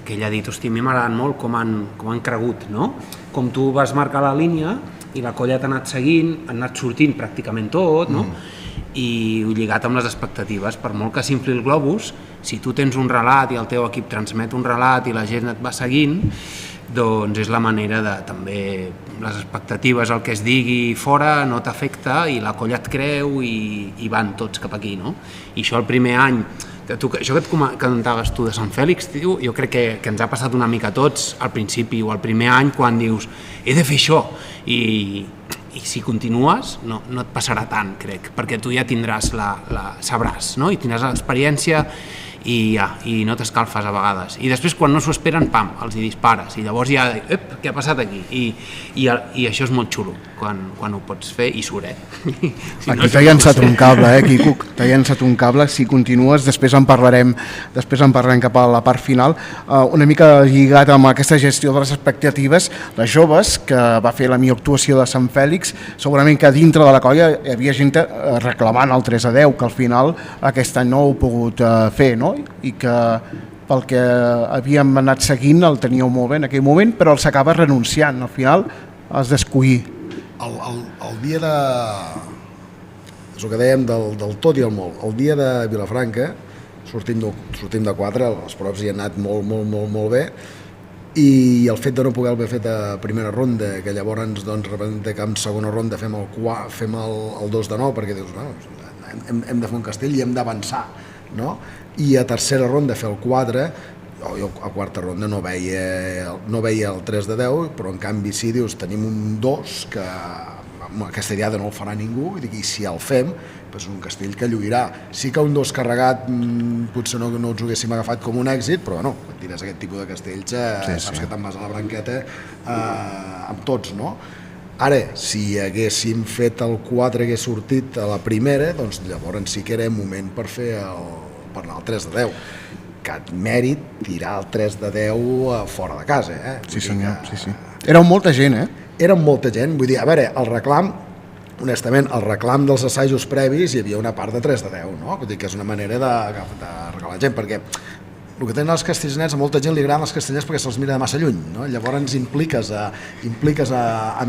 que ell ha dit, hosti, a mi m'ha agradat molt com han cregut, no? Com tu vas marcar la línia i la colla t'ha anat seguint, ha anat sortint pràcticament tot, no? I lligat amb les expectatives, per molt que s'infli el globus, si tu tens un relat i el teu equip transmet un relat i la gent et va seguint, doncs és la manera de també les expectatives, el que es digui fora no t'afecta i la colla et creu i van tots cap aquí, no? I això el primer any, això que et comentaves tu de Sant Fèlix, tio, jo crec que ens ha passat una mica a tots al principi o al primer any quan dius he de fer això i si continues no et passarà tant, crec, perquè tu ja tindràs sabràs, no? I tindràs l'experiència i no t'escalfes a vegades. I després, quan no s'ho esperen, pam, els hi dispares. I llavors ja, què ha passat aquí? I això és molt xulo, quan ho pots fer i surt, Aquí t'ha llançat un cable, Quico, t'ha llançat un cable. Si continues, després en parlarem cap a la part final. Una mica lligat amb aquesta gestió de les expectatives, les joves, que va fer la millor actuació de Sant Fèlix, segurament que dintre de la colla hi havia gent reclamant el 3-10, que al final aquest any no ho ha pogut fer, no? I que pel que havíem anat seguint el teníeu molt bé en aquell moment, però el s'acaba renunciant, al final has d'escollir. El dia de... És el que dèiem del tot i el molt. El dia de Vilafranca sortim de 4, els props hi han anat molt bé, i el fet de no poder haver fet a primera ronda, que llavors doncs, representa que en segona ronda fem el 2 de 9, perquè dius, hem de fer un castell i hem d'avançar, no? I a tercera ronda fer el 4, jo a quarta ronda no veia el 3 de 10, però en canvi sí, dius, tenim un 2 que aquesta idea no el farà ningú, i si el fem, és un castell que lluirà. Sí que un 2 carregat potser no ens ho haguéssim agafat com un èxit, però no, quan tires aquest tipus de castells saps que te'n vas a la branqueta amb tots, no? Ara, si haguéssim fet el 4 hagués sortit a la primera, doncs llavors sí que era moment per anar al 3 de 10. Que mèrit tirar el 3 de 10 fora de casa, Sí senyor, sí. Éreu molta gent, Érem molta gent, vull dir, a veure, el reclam, honestament, el reclam dels assajos previs hi havia una part de 3 de 10, no? Vull dir que és una manera de regalar gent, perquè el que tenen els castellanets, a molta gent li agraden els castellanets perquè se'ls mira de massa lluny, no? Llavors impliques a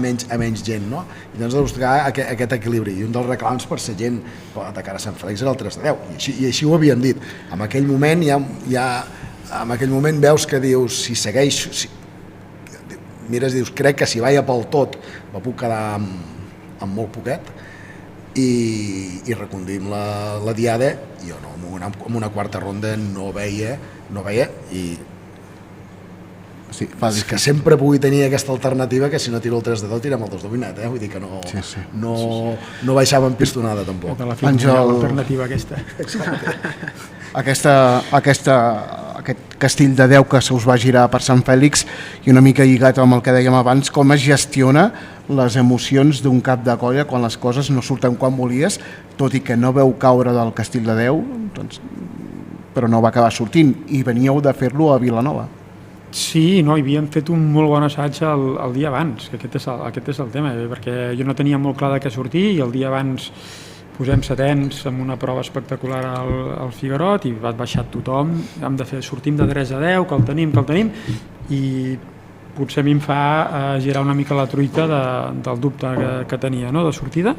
menys gent, no? I llavors has de buscar aquest equilibri, i un dels reclams per ser gent de cara a Sant Fèlix era el 3 de 10, i així ho havíem dit. En aquell moment en aquell moment veus que dius, si segueix, mires i dius, crec que si vaia pel tot me puc quedar amb molt poquet, i reconduïm la diada, i jo no, en una quarta ronda no veia, i sí, que sempre pugui tenir aquesta alternativa, que si no tiro el 3 de 10 tirem el 2 dominat, vull dir que no baixava en pistonada tampoc. L'alternativa aquesta. Aquest castell de 10 que se us va girar per Sant Fèlix, i una mica lligat amb el que dèiem abans, com es gestiona les emocions d'un cap de colla quan les coses no surten quan volies, tot i que no veu caure del castell de 10, doncs, però no va acabar sortint, i veníeu de fer-lo a Vilanova. Sí, no, havíem fet un molt bon assaig el dia abans, que aquest és el tema, perquè jo no tenia molt clar de què sortir, i el dia abans posem setens amb una prova espectacular al Figuerot, i va baixar tothom, sortim de 3 a 10, que el tenim, i potser a mi em fa girar una mica la truita del dubte que tenia, no?, de sortida,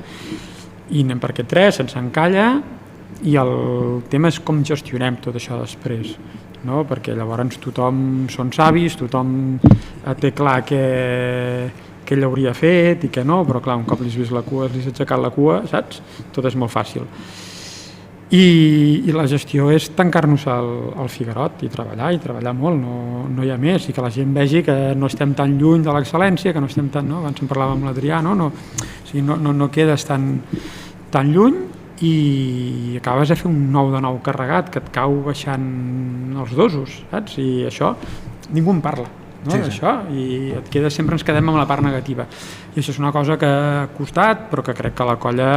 i anem per aquest 3, se'ns encalla, i el tema és com gestionem tot això després, no? Perquè llavors tothom són savis, tothom té clar que ell hauria fet i que no, però clar, un cop li has vist la cua, li has aixecat la cua, saps? Tot és molt fàcil. I la gestió és tancar-nos al Figuerot i treballar molt, no hi ha més, i que la gent vegi que no estem tan lluny de l'excel·lència, que no estem tan, no? Abans en parlàvem amb l'Adrià, no quedes tan lluny, i acabes de fer un 9 de 9 carregat que et cau baixant els dosos, saps? I això ningú en parla, no? Sí. D'això, i sempre ens quedem amb la part negativa, i això és una cosa que ha costat, però que crec que la colla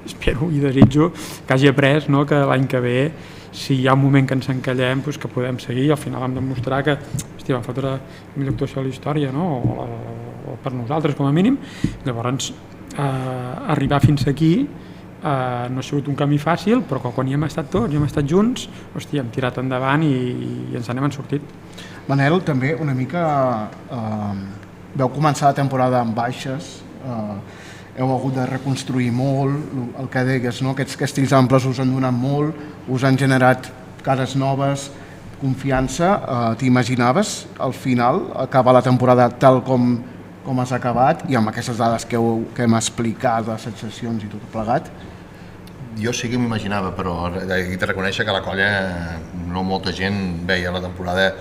espero i desitjo que hagi après, no? Que l'any que ve, si hi ha un moment que ens encallem, doncs que podem seguir. Al final vam demostrar que vam fer la millor actuació de la història, no? O per nosaltres com a mínim. Llavors arribar fins aquí no ha sigut un camí fàcil, però quan hi hem estat tots, hi hem estat junts, hòstia, hem tirat endavant i ens n'hem sortit. Manel, també una mica veu començar la temporada amb baixes, heu hagut de reconstruir molt, el que deies, no? Aquests castells amples us han donat molt, us han generat cares noves, confiança. T'imaginaves al final acabar la temporada tal com has acabat, i amb aquestes dades que hem explicat, les sensacions i tot plegat? Jo sí que m'imaginava, però he de reconèixer que a la colla no molta gent veia la temporada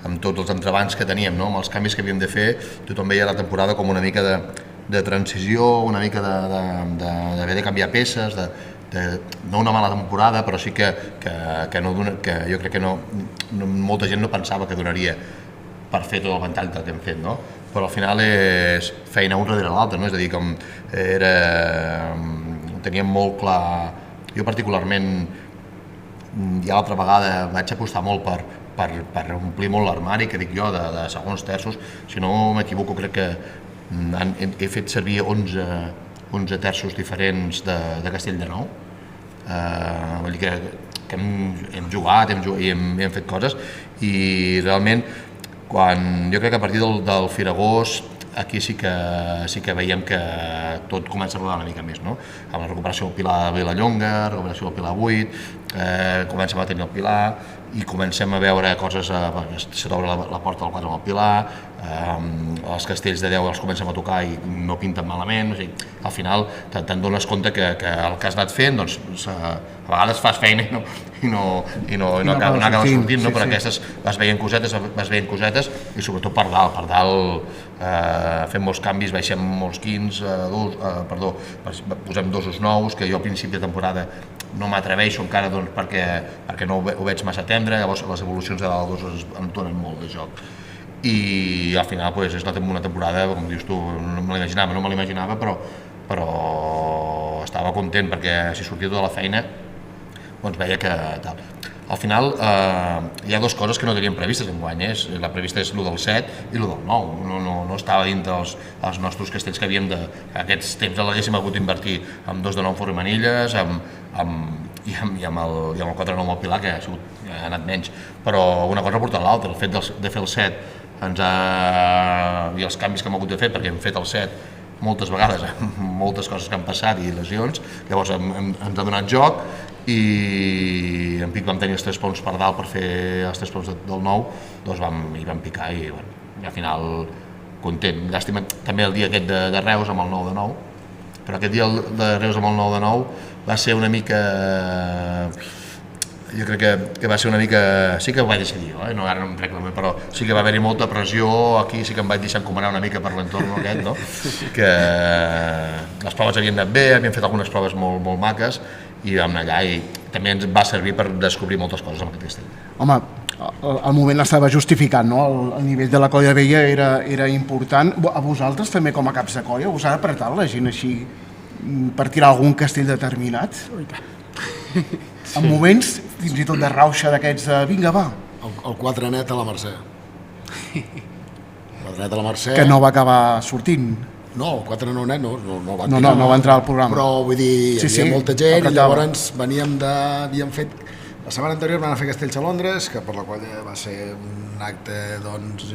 amb tots els entrebancs que teníem, no? Amb els canvis que havíem de fer, tothom veia la temporada com una mica de transició, una mica d'haver de canviar peces, no una mala temporada, però sí que jo crec que molta gent no pensava que donaria per fer tot el ventall que hem fet, no? Però al final és feina un darrere l'altre, no? És a dir, com teníem molt clar, jo particularment, ja l'altra vegada vaig apostar molt per omplir molt l'armari, que dic jo, de segons terços. Si no m'equivoco, crec que he fet servir 11 terços diferents de castell de nou. Vull dir que hem jugat i hem fet coses, i realment jo crec que a partir del Firagós aquí sí que veiem que tot comença a rodar una mica més, no? Amb la recuperació del Pilar de Vilallonga, la recuperació del Pilar 8, comencem a tenir el Pilar i comencem a veure coses, se t'obre la porta del 4 amb el Pilar, els castells de 10 els comencem a tocar i no pinten malament, o sigui, al final te'n dones compte que el que has anat fent, doncs, a vegades fas feina i no acaba sortint, no? Però aquestes vas veient cosetes i sobretot per dalt fem molts canvis, baixem molts quins, posem dosos nous, que jo al principi de temporada no m'atreveixo encara perquè no ho veig massa tendre, llavors les evolucions de dalt dosos em donen molt de joc. I al final és una temporada, com dius tu, no me l'imaginava, però estava content perquè si sortia tota la feina doncs veia que tal. Al final hi ha dues coses que no teníem previstes enguany, la prevista és el del 7 i el del 9, no estava dintre els nostres castells que havíem aquests temps l'haguéssim hagut d'invertir amb 2 de 9 Formanilles i amb el 4 de 9 al Pilar, que ha anat menys, però una cosa porta l'altra, el fet de fer el 7 i els canvis que hem hagut de fer, perquè hem fet el 7 moltes vegades, moltes coses que han passat i lesions, llavors ens ha donat joc i en Pic vam tenir els 3 punts per dalt per fer els 3 punts del 9, doncs vam picar i al final content. Llàstima també el dia aquest de Reus amb el 9 de 9, però aquest dia de Reus amb el 9 de 9 va ser una mica... Jo crec que va ser una mica... Sí que ho vaig decidir jo, no, ara no em reclamo, però sí que va haver-hi molta pressió, aquí sí que em vaig deixar encomanar una mica per l'entorn aquest, no? Que les proves havien anat bé, havíem fet algunes proves molt maques i vam anar allà i també ens va servir per descobrir moltes coses amb aquest castell. Home, el moment estava justificat, no? El nivell de la colla vella era important. A vosaltres també com a caps de colla us ha apretat la gent així per tirar algun castell determinat? En moments, fins i tot de rauxa d'aquests, vinga, va. El 4 net a la Mercè. El 4 net a la Mercè... Que no va acabar sortint. No, el 4 net no va entrar. No va entrar al programa. Però vull dir, hi havia molta gent i llavors havíem fet... La setmana anterior van a fer Castells a Londres, que per la qual va ser un acte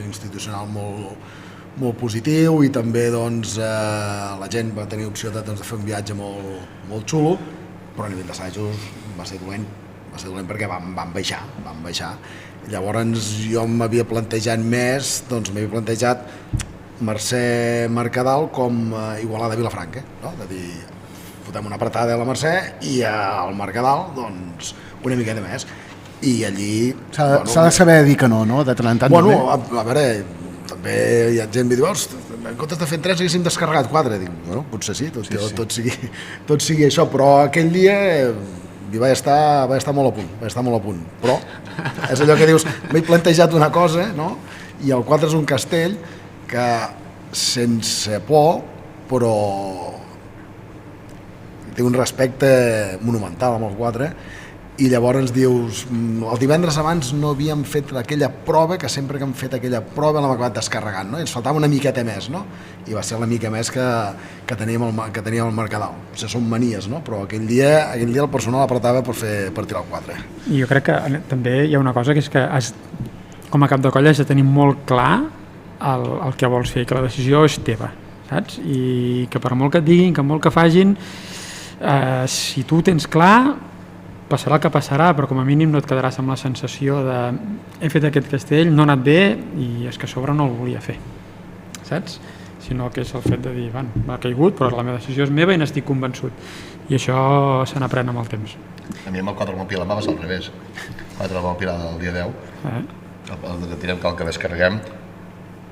institucional molt positiu i també la gent va tenir opció de fer un viatge molt xulo, però a nivell d'assajos va ser dolent perquè vam baixar. Llavors jo m'havia plantejat m'havia plantejat Mercè Mercadal com Igualada Vilafranca, no? De dir, fotem una apretada a la Mercè i al Mercadal una miqueta més. I allí... S'ha de saber dir que no, de tant en tant. Bueno, a veure, també hi ha gent que diu, en comptes de fer 3 haguéssim descarregat 4. Dic, bueno, potser sí, tot sigui això, però aquell dia vaig estar molt a punt, però és allò que dius, m'he plantejat una cosa, no? I el 4 és un castell que sense por, però té un respecte monumental amb el 4, i llavors dius, el divendres abans no havíem fet aquella prova, que sempre que hem fet aquella prova l'hem acabat descarregant, no? I ens faltava una miqueta més, no? I va ser la mica més que teníem al Mercadal. O sigui, són manies, no? Però aquell dia el personal apretava per tirar el 4. I jo crec que també hi ha una cosa, que és que com a cap de colla has de tenir molt clar el que vols fer, que la decisió és teva, saps? I que per molt que et diguin, que molt que facin, si tu tens clar, passarà el que passarà, però com a mínim no et quedaràs amb la sensació de he fet aquest castell, no ha anat bé i és que a sobre no el volia fer, saps? Sinó que és el fet de dir, m'ha caigut, però la meva decisió és meva i n'estic convençut. I això se n'aprèn amb el temps. A mi amb el 4 amb el Pilar va ser al revés. 4 amb el Pilar del dia 10, el que tirem que descarreguem,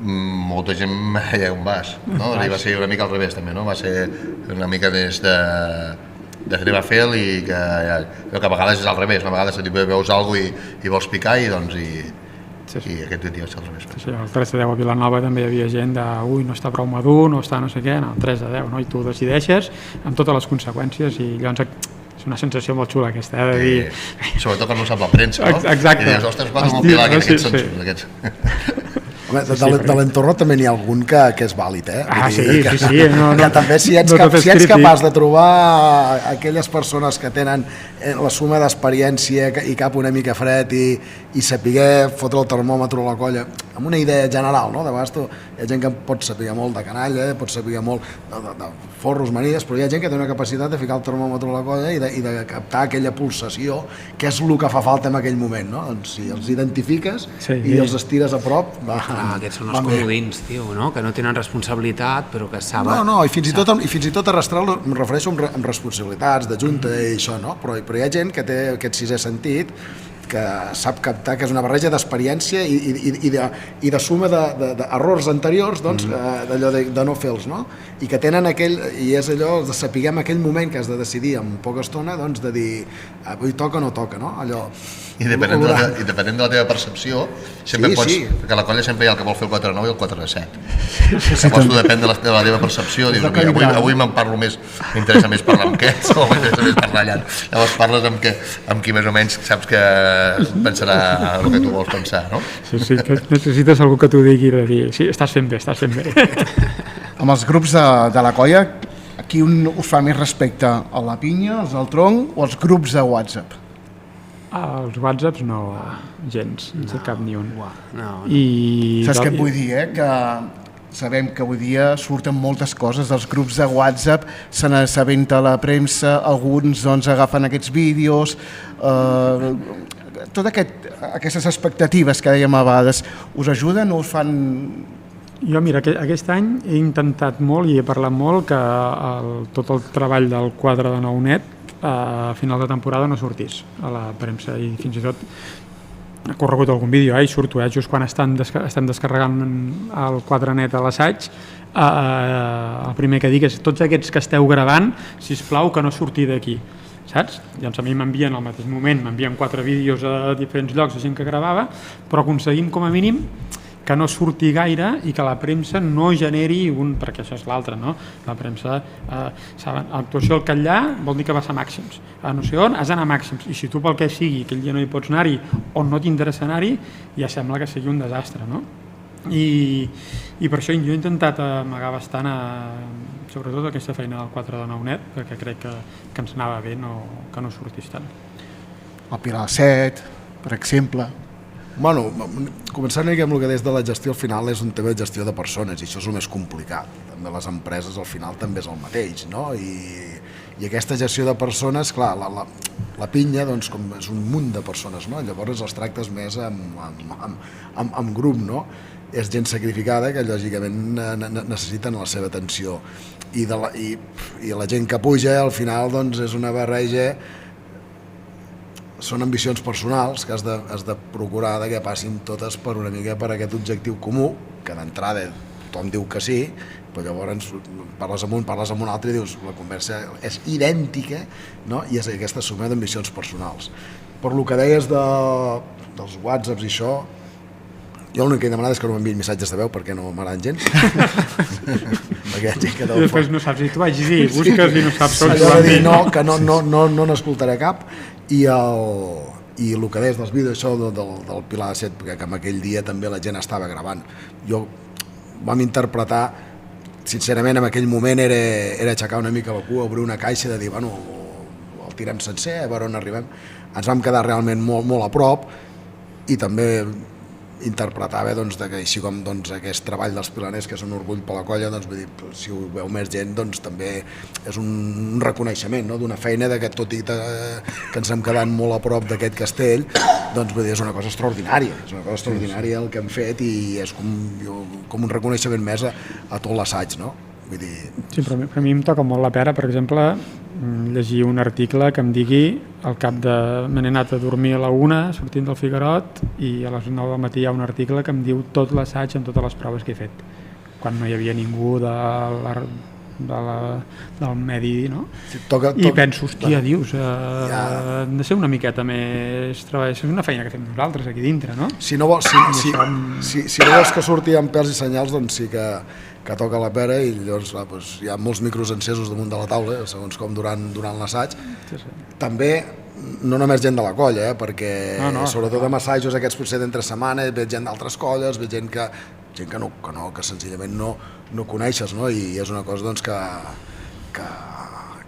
molta gent me deia on vas, no? I va ser una mica al revés també, no? Va ser una mica des de Riba Fel i que a vegades és al revés, a vegades veus alguna cosa i vols picar i aquest dia va ser al revés. Sí, el 3 de 10 a Vilanova també hi havia gent de no està prou madur, no està no sé què, el 3 de 10, no? I tu decideixes amb totes les conseqüències i llavors és una sensació molt xula aquesta, de dir... Sobretot quan no sap la premsa, no? Exacte. I dius, ostres, 4 amb el Pilar, aquests són xuls, aquests. Home, de l'entorn també n'hi ha algun que és vàlid, eh? Ah, sí. Que també si ets capaç de trobar aquelles persones que tenen la suma d'experiència i cap una mica fred i saber fotre el termòmetre a la colla amb una idea general, no? De vegades hi ha gent que pot saber molt de canalla, pot saber molt de forros, manides, però hi ha gent que té una capacitat de ficar el termòmetre a la colla i de captar aquella pulsació, que és el que fa falta en aquell moment, no? Doncs si els identifiques i els estires a prop, aquests són els comodins, tio, no? Que no tenen responsabilitat, però que saben... No, i fins i tot arrastrar-lo, em refereixo amb responsabilitats de junta i això, no? Però hi ha gent que té aquest sisè sentit, que sap captar, que és una barreja d'experiència i de suma d'errors anteriors, doncs, d'allò de no fer-los, no? I que tenen i és allò de saber en aquell moment que has de decidir en poca estona, doncs, de dir, avui toca o no toca, no? Allò... I depenent de la teva percepció, sempre pots... Perquè a la colla sempre hi ha el que vol fer el 4-9 i el 4-7. Llavors tu depèn de la teva percepció, dius, avui me'n parlo més, m'interessa més parlar amb aquests o m'interessa més parlar allà. Llavors parles amb qui més o menys saps que pensarà el que tu vols pensar, no? Sí, que necessites algú que t'ho digui de dir, sí, estàs fent bé. Amb els grups de la colla, qui us fa més respecte? A la pinya, els del tronc o els grups de WhatsApp? Els WhatsApps no, gens, no sé cap ni un. No. Saps què et vull dir, que sabem que avui dia surten moltes coses dels grups de WhatsApp, se n'assabenta la premsa, alguns doncs agafen aquests vídeos, totes aquestes expectatives que dèiem a vegades, us ajuden o us fan... Jo, mira, aquest any he intentat molt i he parlat molt que tot el treball del quadre de Nou-Net a final de temporada no sortís a la premsa i fins i tot ha corregut algun vídeo i surto just quan estan descarregant el quadre net a l'assaig. El primer que dic és tots aquests que esteu gravant, sisplau que no surti d'aquí, saps? Llavors a mi m'envien al mateix moment, m'envien 4 vídeos a diferents llocs de gent que gravava, però aconseguim com a mínim que no surti gaire i que la premsa no generi perquè això és l'altre, no? La premsa, saben, l'actuació al Catllà vol dir que vas a màxims, a no sé on has d'anar a màxims, i si tu pel que sigui aquell dia no hi pots anar-hi o no t'interessa anar-hi, ja sembla que sigui un desastre, no? I per això jo he intentat amagar bastant sobretot aquesta feina del 4 de Nou-Net, perquè crec que ens anava bé que no sortís tant. El Pilar 7, per exemple... Bueno, començant amb el que des de la gestió al final és un tema de gestió de persones i això és el més complicat. També les empreses al final també és el mateix, no? I aquesta gestió de persones, clar, la pinya doncs, com és un munt de persones, no? Llavors els tractes més amb grup, no? És gent sacrificada que lògicament necessiten la seva atenció i la gent que puja al final doncs, és una barreja. Són ambicions personals que has de procurar que passin totes per una mica per aquest objectiu comú, que d'entrada tothom diu que sí, però llavors parles amb un altre i dius la conversa és idèntica, no? I és aquesta suma d'ambicions personals. Per lo que deies dels whatsapps i això, jo l'únic que he demanat és que no m'enviïn missatges de veu perquè no m'agraden gens. I després no saps, i tu vaig dir, busques i no saps on allò de dir que no n'escoltaré cap. I el que deies dels vídeos, això del Pilar 7, perquè en aquell dia també la gent estava gravant. Vam interpretar, sincerament, en aquell moment era aixecar una mica la cua, obrir una caixa de dir, bueno, el tirem sencer, a veure on arribem. Ens vam quedar realment molt a prop i també interpretava que així com aquest treball dels pilaners, que és un orgull per la colla, vull dir, si ho veu més gent, també és un reconeixement d'una feina que tot i que ens hem quedat molt a prop d'aquest castell, vull dir, és una cosa extraordinària el que hem fet i és com un reconeixement més a tot l'assaig, no? Vull dir... Sí, però a mi em toca molt la pera, per exemple, llegir un article que em digui al cap de... me n'he anat a dormir a la 1 sortint del Figuerot i a les 9 del matí hi ha un article que em diu tot l'assaig amb totes les proves que he fet quan no hi havia ningú del medi, no? I penso, hòstia, dius, hem de ser una miqueta més treball, és una feina que fem nosaltres aquí dintre, no? Si no vols que surti amb pèls i senyals, doncs sí que toca la pera i llavors hi ha molts micros encesos damunt de la taula, segons com durant l'assaig. També no només gent de la colla, perquè sobretot amb assajos aquests potser d'entre setmana veig gent d'altres colles, veig gent que gent que senzillament no coneixes, no? I és una cosa doncs, que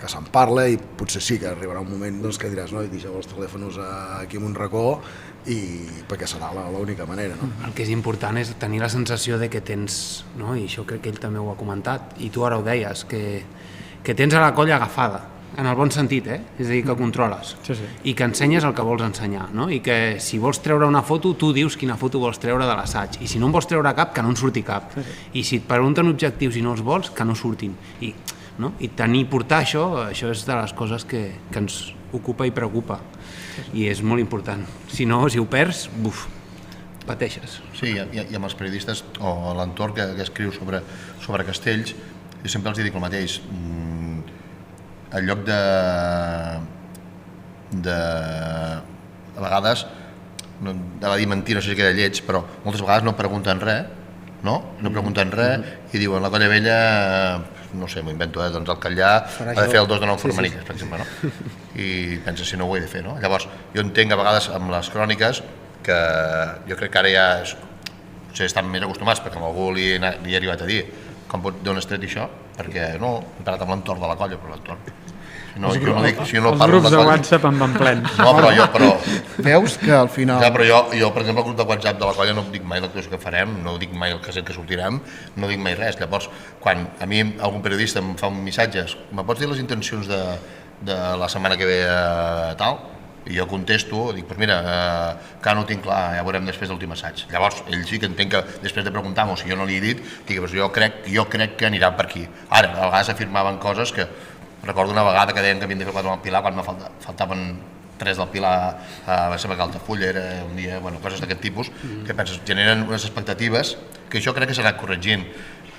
se'n parla i potser sí que arribarà un moment doncs, que diràs no, i deixeu els telèfons aquí en un racó perquè serà l'única manera. No? El que és important és tenir la sensació de que tens, no? I això crec que ell també ho ha comentat, i tu ara ho deies, que tens a la colla agafada, en el bon sentit, és a dir, que controles, Sí. i que ensenyes el que vols ensenyar, no? I que si vols treure una foto, tu dius quina foto vols treure de l'assaig, i si no en vols treure cap, que no en surti cap, i si et pregunten objectius i no els vols, que no surtin, i portar això és de les coses que ens ocupa i preocupa, i és molt important. Si no, si ho perds, pateixes. Sí, i amb els periodistes o l'entorn que escriu sobre castells, jo sempre els dic el mateix. En lloc de a vegades, de dir mentir, no sé si queda lleig, però moltes vegades no pregunten res, no pregunten res i diuen la colla vella, no sé, m'ho invento, doncs el Catllà ha de fer el 2 de 9 formaniques, per exemple, no? I pensa si no ho he de fer, no? Llavors, jo entenc a vegades amb les cròniques que jo crec que ara ja potser estan més acostumats, perquè amb algú li he arribat a dir d'on has tret això, perquè no, he parlat amb l'entorn de la colla, però l'entorn. Els grups de WhatsApp en van plens. No, però veus que al final... Ja, però jo, per exemple, el grup de WhatsApp de la colla no dic mai l'actuació que farem, no dic mai el casset que sortirem, no dic mai res. Llavors, quan a mi algun periodista em fa un missatge, me pots dir les intencions de la setmana que ve tal? I jo contesto, dic, doncs mira, que no ho tinc clar, ja veurem després de l'últim assaig. Llavors, ell sí que entenc que després de preguntar-m'ho, si jo no li he dit, dic, doncs jo crec que anirà per aquí. Ara, a vegades afirmaven coses que recordo una vegada que deien que havien de fer 4 amb el Pilar, quan me faltaven 3 del Pilar, va ser que Altafulla era un dia, coses d'aquest tipus, que penses, generen unes expectatives que això crec que s'ha anat corregint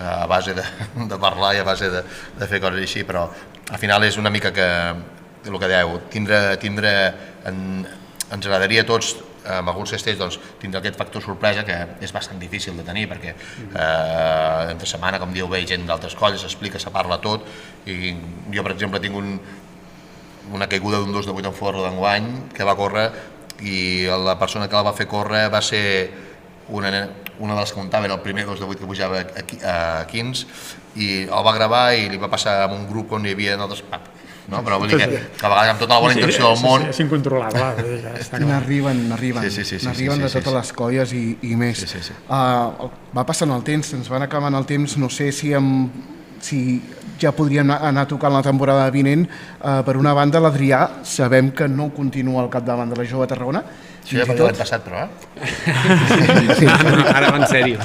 a base de parlar i a base de fer coses així, però al final és una mica que, el que dèieu, ens agradaria a tots amb alguns castells doncs, tindre aquest factor sorpresa que és bastant difícil de tenir perquè entre setmana, com dieu bé, gent d'altres colles s'explica, se parla tot i jo per exemple tinc una caiguda d'un 2 de 8 en forro d'enguany que va córrer i la persona que la va fer córrer va ser una de les que muntava, era el primer 2 de 8 que pujava a 15 i el va gravar i li va passar amb un grup on hi havia altres... No? Però vull dir que a vegades amb tota la bona intenció del món... És incontrolable. N'arriben de totes les colles i més. Va passant el temps, ens van acabant el temps, no sé si ja podríem anar tocant la temporada vinent. Per una banda, l'Adrià, sabem que no continua al capdavant de la Jove Tarragona. Això ja l'any passat, però, Ara va en sèrio.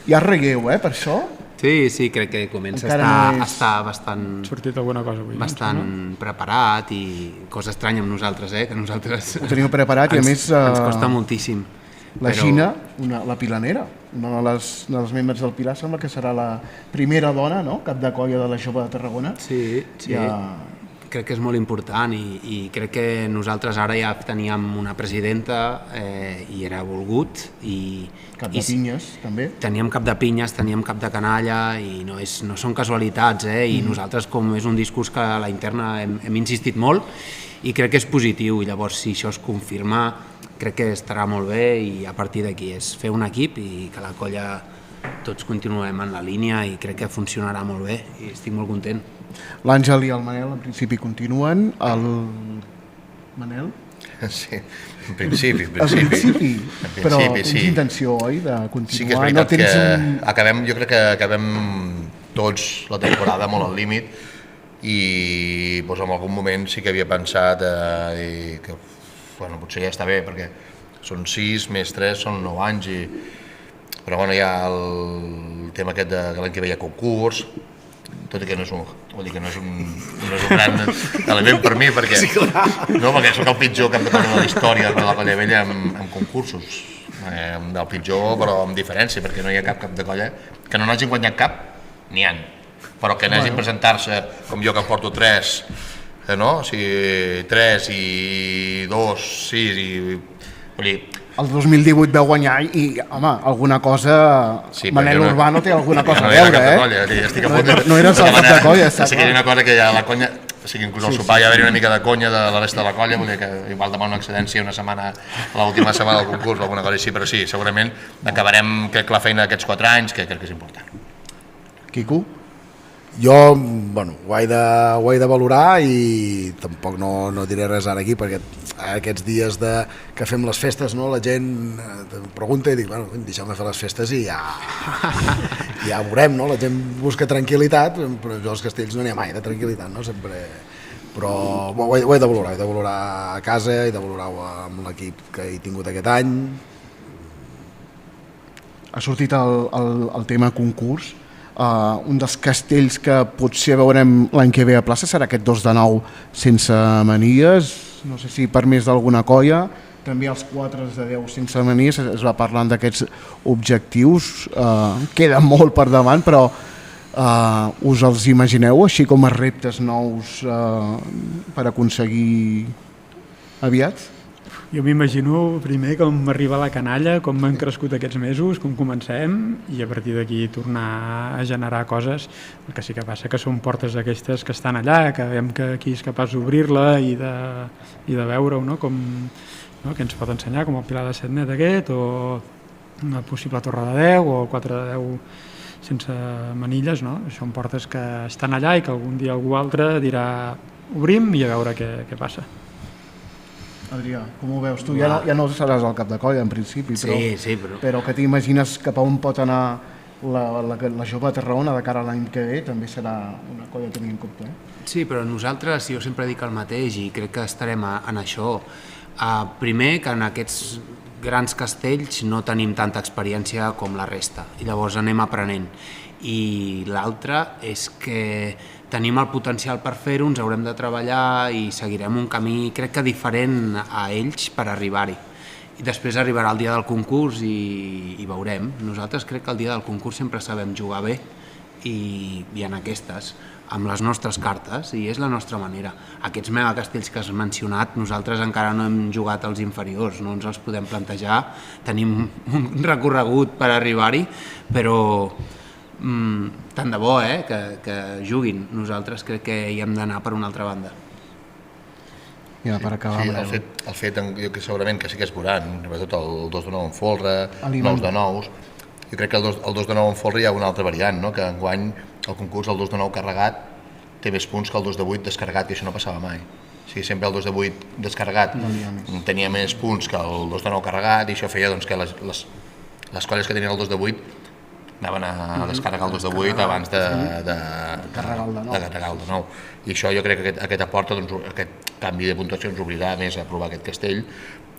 Ja regueu, per això? Sí, crec que comença a estar bastant... Sortit alguna cosa avui. Bastant preparat i cosa estranya amb nosaltres, que nosaltres... Ho teniu preparat i a més... Ens costa moltíssim. La Gina, la pilanera, una de les membres del Pilar, sembla que serà la primera dona, no?, cap de colla de la Jove de Tarragona. Sí. Crec que és molt important i crec que nosaltres ara ja teníem una presidenta i era volgut i... Cap de pinyes, també. Teníem cap de pinyes, teníem cap de canalla i no són casualitats, i nosaltres, com és un discurs que a la interna hem insistit molt i crec que és positiu i llavors si això es confirma crec que estarà molt bé i a partir d'aquí és fer un equip i que la colla tots continuem en la línia i crec que funcionarà molt bé i estic molt content. L'Àngel i el Manel en principi continuen, el Manel? Sí, en principi. Però tens intenció, oi, de continuar? Sí que és veritat que jo crec que acabem tots la temporada molt al límit i en algun moment sí que havia pensat que potser ja està bé perquè són 6 més 3 són 9 anys però hi ha el tema aquest que l'any que ve hi ha concurs, tot i que no és un gran element per mi perquè soc el pitjor cap de colla de la història de la colla vella amb concursos del pitjor però amb diferència perquè no hi ha cap de colla que no n'hagin guanyat cap, n'hi ha però que n'hagin presentar-se com jo que en porto 3 no? O sigui, 3 i 2, 6 i... Vull dir... El 2018 vau guanyar i, home, alguna cosa... Sí, Manel Urbano té alguna cosa a veure, eh? No eres el cap de colla, està clar. Sí que hi ha una cosa que ja la conya... sigui, inclús al sopar ja haver-hi una mica de conya de la resta de la colla, vull dir que igual demà una excedència una setmana, l'última setmana del concurs o alguna cosa així, però sí, segurament acabarem, crec, la feina d'aquests 4 anys, que crec que és important. Quico? Jo, bueno, ho he de valorar i tampoc no diré res ara aquí perquè aquests dies que fem les festes, no, la gent pregunta i dic, bueno, deixeu-me fer les festes i ja veurem, no? La gent busca tranquil·litat, però jo als castells no n'hi ha mai de tranquil·litat, no? Sempre... Però ho he de valorar a casa, he de valorar-ho amb l'equip que he tingut aquest any. Ha sortit el tema concurs. Un dels castells que potser veurem l'any que ve a plaça serà aquest 2 de 9 sense manies, no sé si per més d'alguna colla, també els 4 de 10 sense manies, es va parlant d'aquests objectius, queda molt per davant, però us els imagineu així com a reptes nous per aconseguir aviat? Jo m'imagino primer com arriba la canalla, com han crescut aquests mesos, com comencem, i a partir d'aquí tornar a generar coses. El que sí que passa que són portes d'aquestes que estan allà, que veiem que aquí és capaç d'obrir-la i de veure-ho, no? Què ens pot ensenyar, com el Pilar de Setnet aquest, o una possible Torre de 10, o 4 de 10 sense manilles, no? Són portes que estan allà i que algun dia algú altre dirà obrim i a veure què passa. Adrià, com ho veus? Tu ja no seràs el cap de colla, en principi, però que t'imagines cap a on pot anar la jove Tarragona de cara a l'any que ve, també serà una colla a tenir en compte. Sí, però nosaltres, jo sempre dic el mateix i crec que estarem en això. Primer, que en aquests grans castells no tenim tanta experiència com la resta, i llavors anem aprenent. I l'altre és que tenim el potencial per fer-ho, ens haurem de treballar i seguirem un camí, crec que diferent a ells per arribar-hi. I després arribarà el dia del concurs i veurem. Nosaltres crec que el dia del concurs sempre sabem jugar bé i en aquestes, amb les nostres cartes, i és la nostra manera. Aquests megacastells que has mencionat, nosaltres encara no hem jugat als inferiors, no ens els podem plantejar, tenim un recorregut per arribar-hi, però tant de bo que juguin. Nosaltres crec que hi hem d'anar per una altra banda. Ja, per acabar, sí, el fet jo que segurament que sí que es veuran, sobretot el 2 de 9 en folre, 9 de 9, jo crec que el 2 de 9 en folre hi ha una altra variant, no? Que enguany el concurs el 2 de 9 carregat té més punts que el 2 de 8 descarregat, i això no passava mai. O sigui, sempre el 2 de 8 descarregat tenia més punts que el 2 de 9 carregat, i això feia que les colles que tenien el 2 de 8 anaven a descarregar el 2 de 8 abans de carregar el de 9. I això jo crec que aquest aporta, aquest canvi de puntuació ens obrirà més a provar aquest castell.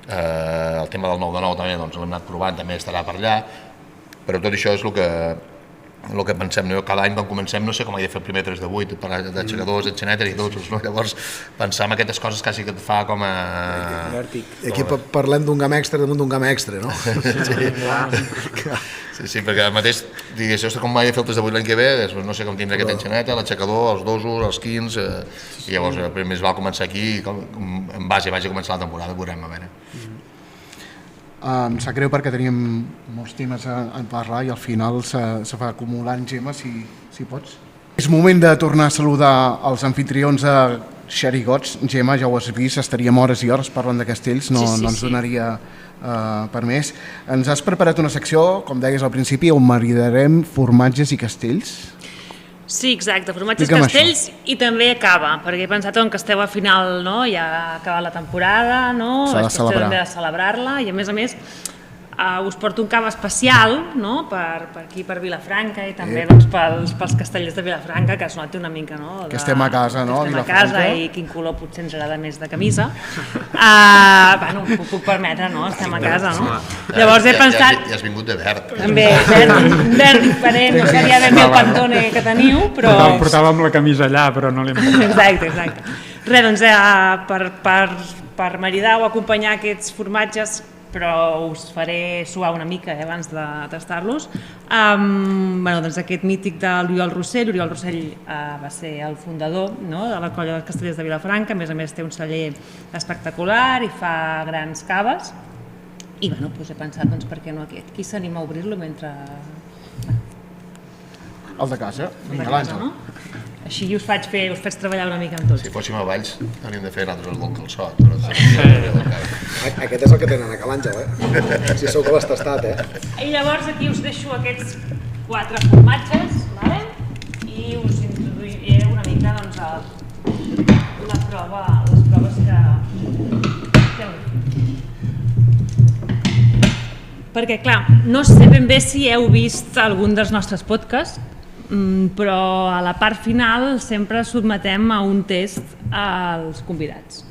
El tema del 9 de 9 també l'hem anat provant, també estarà per allà, però tot això és el que pensem. Cada any quan comencem no sé com he de fer el primer 3 de 8, d'aixecadors, enxanèter i dolços, llavors pensar en aquestes coses quasi que et fa com a... I aquí parlem d'un gam extra damunt d'un gam extra, no? Sí, perquè al mateix digues, com he de fer el 3 de 8 l'any que ve, no sé com tindrà aquest enxaneta, l'aixecador, els dosos, els quins, i llavors més val començar aquí, en base a començar la temporada, veurem a veure. Em sap greu perquè teníem molts temes a parlar i al final se fa acumulant, Gemma, si pots. És moment de tornar a saludar els anfitrions a Xerigots. Gemma, ja ho has vist, estaríem hores i hores parlant de castells, no ens donaria per més. Ens has preparat una secció, com deies al principi, on maridarem formatges i castells. Sí, exacte, formatges, castells, i també cava, perquè he pensat que esteu a final, no? Ja ha acabat la temporada, no? S'ha de celebrar. També de celebrar-la, i a més us porto un cava especial, no? Per aquí, per Vilafranca, i també pels castellers de Vilafranca, que es noti una mica, no? Que estem a casa, no? Que estem a casa, i quin color potser ens agrada més de camisa. Bueno, ho puc permetre, no? Estem a casa, no? Llavors he pensat... Ja has vingut de verd. També, verd diferent, no seria ben bé el pantone que teniu, però... Portàvem la camisa allà, però no l'hem... Exacte. Res, doncs, per maridar o acompanyar aquests formatges, però us faré suar una mica abans de tastar-los. Doncs aquest mític de l'Oriol Rossell. L'Oriol Rossell va ser el fundador de la colla dels castellers de Vilafranca, a més té un celler espectacular i fa grans caves. I he pensat, per què no aquest? Qui s'anima a obrir-lo mentre... El de casa, Miguel Àngel. Així us faig treballar una mica amb tots. Si fóssim a Valls, hauríem de fer nosaltres el bon calçot, però... Aquest és el que tenen a Cal Àngel, si sou que l'has tastat, I llavors aquí us deixo aquests 4 formatges, vale? I us introduiré una mica doncs, les proves que heu de fer. Perquè, clar, no sé ben bé si heu vist algun dels nostres podcasts, però a la part final sempre sotmetem a un test als convidats.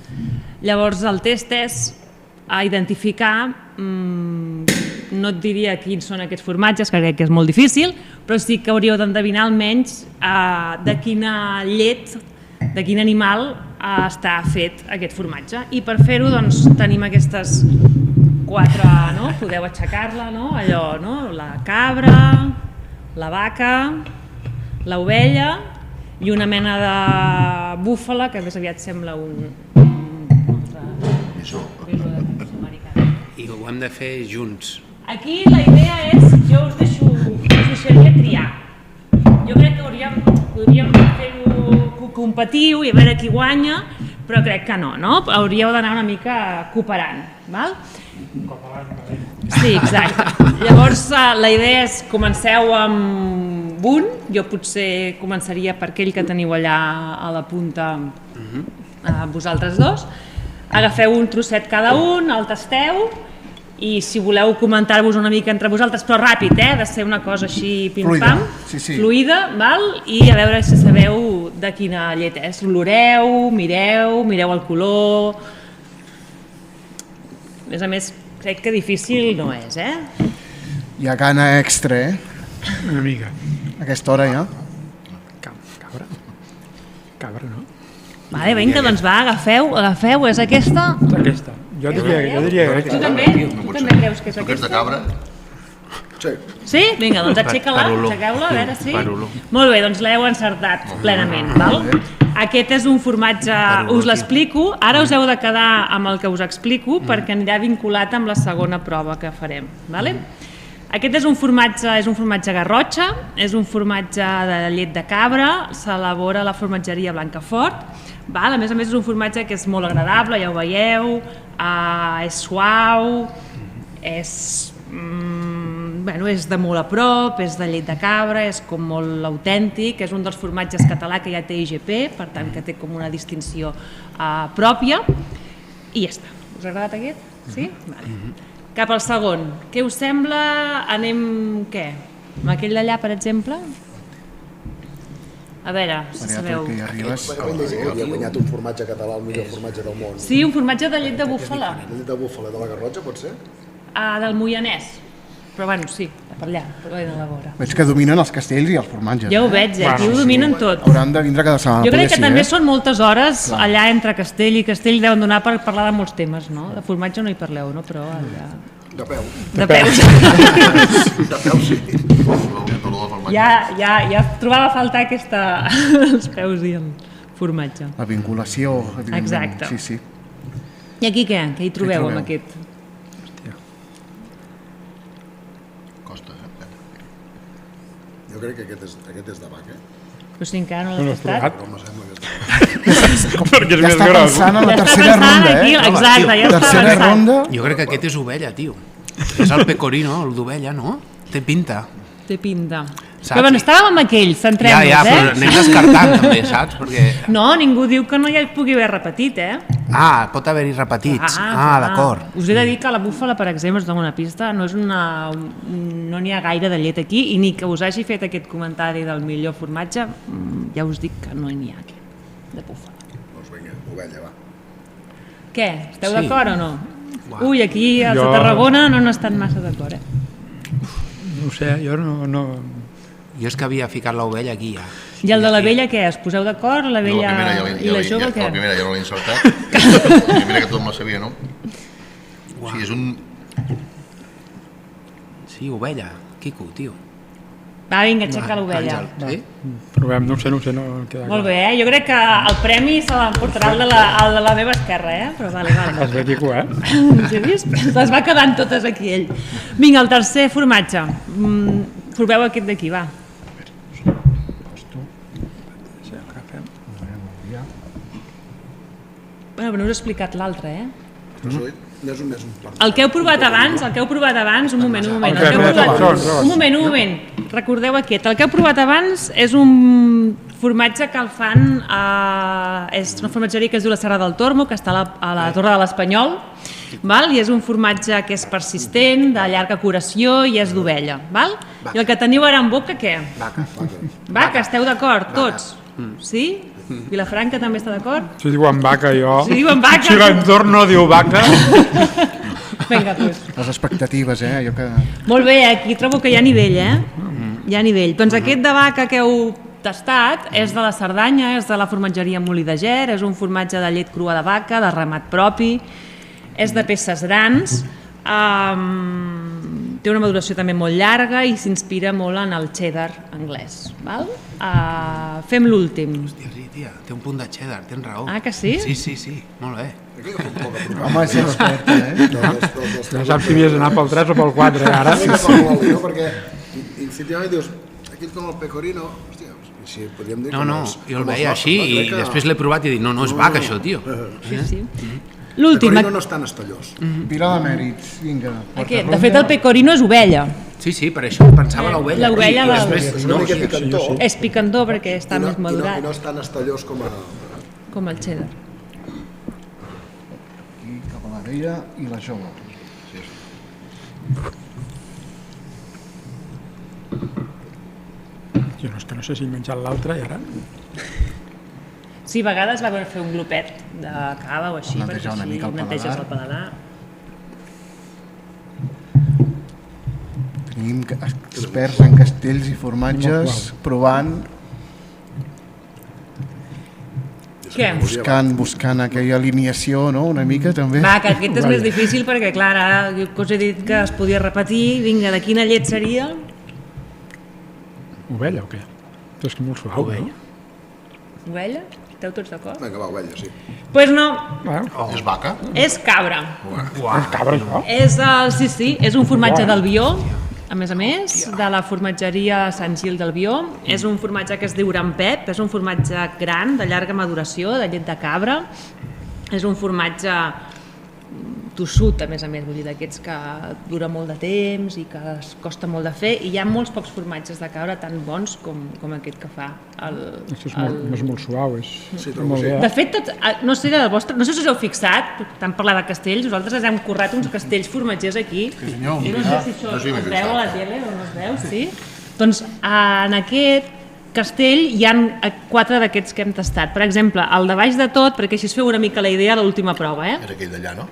Llavors el test és a identificar, no et diria quins són aquests formatges, que crec que és molt difícil, però sí que hauríeu d'endevinar almenys de quina llet, de quin animal està fet aquest formatge. I per fer-ho doncs, tenim aquestes 4, no? Podeu aixecar-la, no? Allò, no? La cabra, la vaca, l'ovella i una mena de búfala, que més aviat sembla un bisó americà. I ho hem de fer junts. Aquí la idea és, jo us deixaria triar. Jo crec que podríem fer-ho competitiu i a veure qui guanya, però crec que no? Hauríeu d'anar una mica cooperant, val? Sí, exacte. Llavors la idea és comenceu amb un, jo potser començaria per aquell que teniu allà a la punta, vosaltres dos, agafeu un trosset cada un, el tasteu i si voleu comentar-vos una mica entre vosaltres, però ràpid, de ser una cosa així pim-pam, fluida, val? I a veure si sabeu de quina llet és. L'oloreu, mireu el color... A més a més, crec que difícil no és, Hi ha gana extra, Una mica. A aquesta hora ja. Cabra? Cabra, no? Vale, vinga, doncs va, agafeu, és aquesta? És aquesta. Jo diria que Tu també creus que és aquesta? aquesta? De cabra? Sí? Vinga, doncs aixequeu-la, a veure si... Molt bé, doncs l'heu encertat plenament, val? Aquest és un formatge, us l'explico, ara us heu de quedar amb el que us explico perquè anirà vinculat amb la segona prova que farem, vale? Aquest és un formatge Garrotxa, és un formatge de llet de cabra, s'elabora a la formatgeria Blancafort, val? A més és un formatge que és molt agradable, ja ho veieu, és suau, és de molt a prop, és de llet de cabra, és com molt autèntic, és un dels formatges català que ja té IGP, per tant que té com una distinció pròpia, i ja està. Us ha agradat aquest? Sí? Vale. Cap al segon. Què us sembla? Anem, què? Amb aquell d'allà, per exemple? A veure, si sabeu... Havia guanyat un formatge català, el millor formatge del món. Sí, un formatge de llet de búfala. De llet de búfala, de la Garrotxa, pot ser? Del Moianès. Però bueno, sí, per allà, per allà de la vora. Veig que dominen els castells i els formatges. Ja ho veig, aquí ho dominen tot. Hauran de vindre cada setmana. Jo crec que també són moltes hores allà entre castell i castell, deuen donar per parlar de molts temes, no? De formatge no hi parleu, no? Però allà... De peu. De peus. De peu, sí. Ja trobava a faltar els peus i el formatge. La vinculació, evidentment. Exacte. Sí, sí. I aquí què? Què hi trobeu amb aquest? Jo crec que aquest és de vaca. Però si encara no l'has tastat. Però me sembla que és de vaca. Perquè és Ja més està gros. pensant en la tercera ronda, Exacte, ja està Tercera avançant. ronda. Jo crec que aquest és ovella, tio. És el pecorino, el d'ovella, no? Té pinta. Té pinta. Saps? Però bueno, estàvem amb aquell, centrem-nos, Ja, però anem descartant també, saps? Perquè... No, ningú diu que no hi pugui haver repetit, pot haver-hi repetits. D'acord. Us he de dir que la búfala, per exemple, us dono una pista, no n'hi ha gaire de llet aquí i ni que us hagi fet aquest comentari del millor formatge, ja us dic que no n'hi ha aquí, de búfala. Doncs vinga, ovella, va. Què? Esteu Sí. d'acord o no? Uau. Ui, aquí els de Tarragona no n'estan massa d'acord, No ho sé, jo no... Jo és que havia ficat l'ovella aquí, ja. I el de la vella què? Es poseu d'acord? La vella i la jove què? La primera ja no l'he encertat. La primera que tothom la sabia, no? O sigui, és un... Sí, ovella. Quico, tio. Va, vinga, aixeca l'ovella. Àngel, sí? Provem, no ho sé, no queda Molt bé, jo crec que el premi se l'emportarà el de la meva esquerra, però vale. Els de Quico, Ja vist? Les va quedant totes aquí ell. Vinga, el tercer formatge. Proveu aquest d'aquí, va. Bueno, però no us he explicat l'altre, eh? És un plat. El que heu provat abans, un moment. Un moment. Recordeu aquest. El que heu provat abans és un formatge que el fan, és una formatgeria que es diu la Serra del Tormo, que està a la Torre de l'Espanyol, i és un formatge que és persistent, de llarga curació i és d'ovella. I el que teniu ara en boca, què? Vaca, esteu d'acord, tots? Sí? Vilafranca també està d'acord? Si diuen vaca, jo... Si diuen vaca... Si l'entorn no diu vaca... Vinga, doncs. Les expectatives, allò que... Molt bé, aquí trobo que hi ha nivell, Hi ha nivell. Doncs aquest de vaca que heu tastat és de la Cerdanya, és de la formatgeria Molí de Ger, és un formatge de llet crua de vaca, de ramat propi, és de peces grans, té una maduració també molt llarga i s'inspira molt en el cheddar anglès. Fem l'últim. Hòstia, sí, tia, té un punt de cheddar, tens raó. Ah, que sí? Sí, molt bé. Home, és experta, No saps si havies d'anar pel 3 o pel 4, ara. Perquè instintivament dius, aquí com el pecorino, hòstia, si podríem dir... No, jo el veia així i després l'he provat i he dit, no, és vaca això, tio. Sí. L'últim. El pecorino no és tan estollós. Pila de mèrits, vinga. Aquest, de fet el pecorino és ovella. Sí, per això pensava l'ovella. L'ovella És una mica picantó. És picantó perquè està més madurat. I no és tan estollós com el cheddar. Aquí cap a la vella i la jove. Jo no sé si he menjat l'altre i ara... Sí, a vegades va fer un glopet de cava o així, perquè Netejar una mica el neteges el paladar. Tenim experts en castells i formatges provant, Què? buscant aquella alineació, no?, una mica també. Va, que aquest és més difícil perquè, clar, ara jo us he dit que es podia repetir. Vinga, de quina llet seria? Ovella o què? És que molt suau, no? Ovella? Esteu tots d'acord? Vinga, va, ovella, sí. Pues no, És vaca? és cabra. És cabra, això? Sí, és un formatge d'Albió, a més, de la formatgeria Sant Gil del Bió. És un formatge que es diu Gran Pep, és un formatge gran, de llarga maduració, de llet de cabra. És un formatge tossut, a més, vull dir, d'aquests que dura molt de temps i que es costa molt de fer, i hi ha molts pocs formatges de cabra tan bons com aquest que fa És molt suau, és molt bé. De fet, no sé si us heu fixat, tant parlar de castells, nosaltres ens hem currat uns castells formatgers aquí. senyor, I no sé si això es veu a la tele o no es veu, sí? Doncs en aquest castell hi ha 4 d'aquests que hem tastat. Per exemple, el de baix de tot, perquè així es feu una mica la idea de l'última prova, És aquell d'allà, no?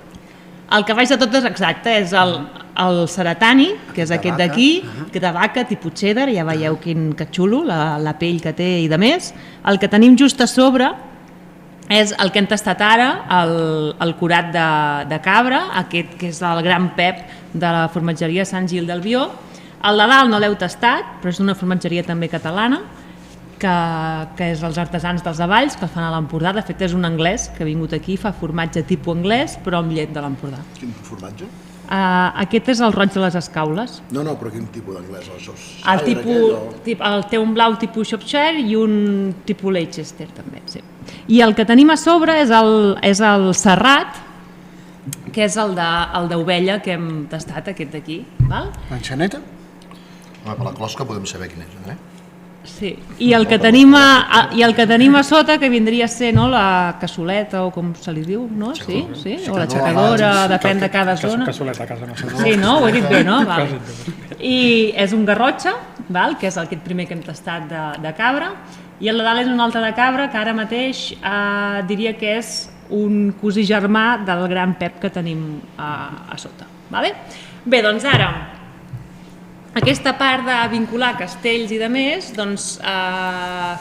El que baix de tot és exacte, és el ceratani, que és aquest d'aquí, que de vaca, tipus cheddar, ja veieu que xulo, la pell que té i de més. El que tenim just a sobre és el que hem tastat ara, el curat de cabra, aquest que és el Gran Pep de la formatgeria Sant Gil del Bió. El de dalt no l'heu tastat, però és d'una formatgeria també catalana, que és els artesans dels Avalls, que el fan a l'Empordà. De fet, és un anglès que ha vingut aquí, fa formatge tipus anglès, però amb llet de l'Empordà. Quin formatge? Aquest és el roig de les Escaules. No, però quin tipus d'anglès? Té un blau tipus Shropshire i un tipus Leicester, també. Sí. I el que tenim a sobre és el serrat, que és el d'ovella que hem tastat, aquest d'aquí. L'enxaneta? Per la closca podem saber quin és, eh? Sí, i el que tenim a sota, que vindria a ser la cassoleta, o com se li diu, no? Sí, o la xacadora, depèn de cada zona. Cassoleta a casa nostra. Sí, no? Ho he dit bé, no? I és un garrotxa, que és aquest primer que hem tastat de cabra, i el de dalt és un altre de cabra, que ara mateix diria que és un cosí germà del Gran Pep que tenim a sota. Bé, doncs ara, aquesta part de vincular castells i de més, doncs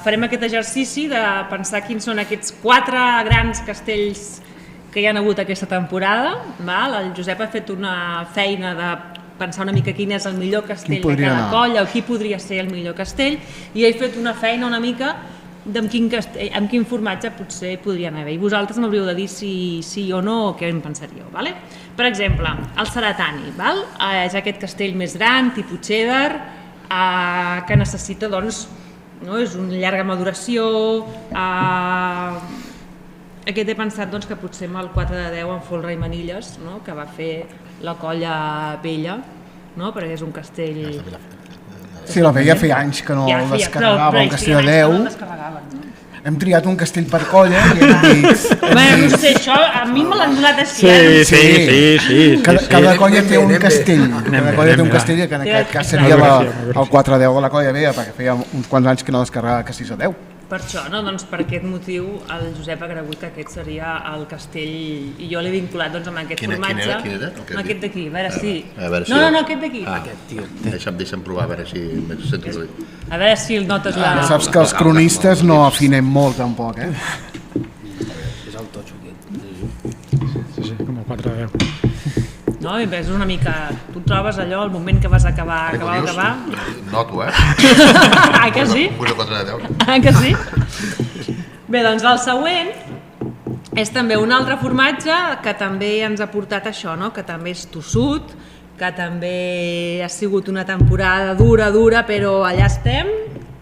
farem aquest exercici de pensar quins són aquests 4 grans castells que hi ha hagut aquesta temporada. El Josep ha fet una feina de pensar una mica quin és el millor castell de cada colla o qui podria ser el millor castell, i he fet una feina una mica amb quin formatge potser podrien haver. I vosaltres m'hauríeu de dir si sí o no o què en pensaríeu. Per exemple, el ceratani, és aquest castell més gran, tipus cheddar, que necessita, doncs, és una llarga maduració, Aquest he pensat doncs, que potser amb el 4 de 10 en folre i manilles, no? Que va fer la Colla Vella, no? Perquè és un castell... Sí, la Vella feia anys que no el descarregava, un castell de 10. Hem triat un castell per colla i hem dit... Bueno, no sé, això a mi me l'han donat així. Sí. Cada colla té un castell. Cada colla té un castell que en aquest cas seria el 4 de 10 de la Colla Vella, perquè feia uns quants anys que no descarregava castells a 10. Per això, no? Doncs per aquest motiu el Josep ha cregut que aquest seria el castell i jo l'he vinculat doncs, amb aquest formatge. Quin era? Amb aquest d'aquí, a veure si... No, aquest d'aquí. Deixa'm provar, a veure si m'he sentit. A veure si el notes la... Ja saps que els cronistes no afinem molt tampoc, eh? És el totxo aquest. Sí, com el 4 de 10. No, i és una mica... Tu trobes allò, el moment que vas acabar... Noto, Ah, que sí? Un 4 de 10. Ah, que sí? Bé, doncs el següent és també un altre formatge que també ens ha portat això, no? Que també és tossut, que també ha sigut una temporada dura, però allà estem,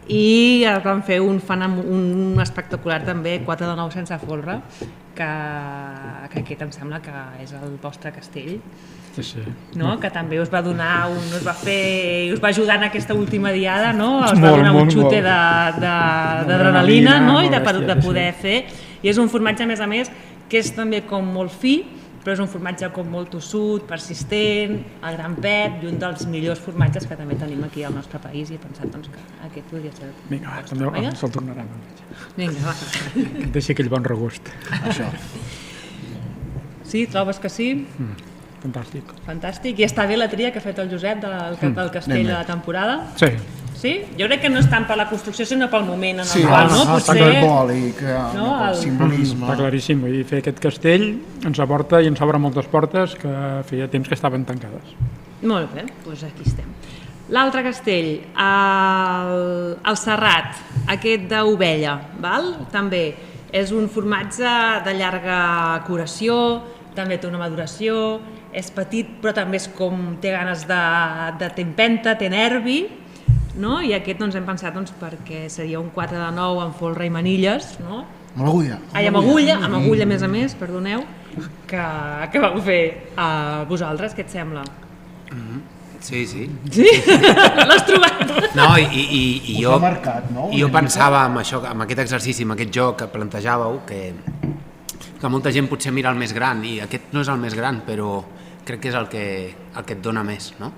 i vam fer un espectacular també, 4 de 9 sense folre, que aquest em sembla que és el vostre castell, no? Que també us va donar, us va ajudar en aquesta última diada, no? Us va donar un xute d'adrenalina, no? I de poder fer, i és un formatge a més, que és també com molt fi, però és un formatge com molt tossut, persistent, el gran pet, i un dels millors formatges que també tenim aquí al nostre país, i he pensat doncs, que aquest podria ser... Vinga, també se'l tornarà. Vinga, va. Deixa aquell bon regust. Això. Sí, trobes que sí? Fantàstic. Fantàstic. I està bé la tria que ha fet el Josep del castell de la temporada? Sí. Sí? Jo crec que no és tant per la construcció, sinó pel moment en el Sí, qual, no? Potser... el simbòlic, el simbolisme. Està claríssim, vull dir, fer aquest castell ens aporta i ens obre moltes portes que feia temps que estaven tancades. Molt bé, doncs aquí estem. L'altre castell, el Serrat, aquest d'ovella, també és un formatge de llarga curació, també té una maduració, és petit però també és com té ganes de té empenta, té nervi, no? I aquest doncs, hem pensat perquè seria un 4 de 9 amb folre i manilles, no? Amb agulla. Amb agulla a més, perdoneu, que vau fer a vosaltres, què et sembla? Sí. Sí? L'has trobat? No, i jo, marcat, no? Jo pensava en això, amb aquest exercici, amb aquest joc que plantejàveu, que molta gent potser mira el més gran, i aquest no és el més gran, però crec que és el que et dona més, no?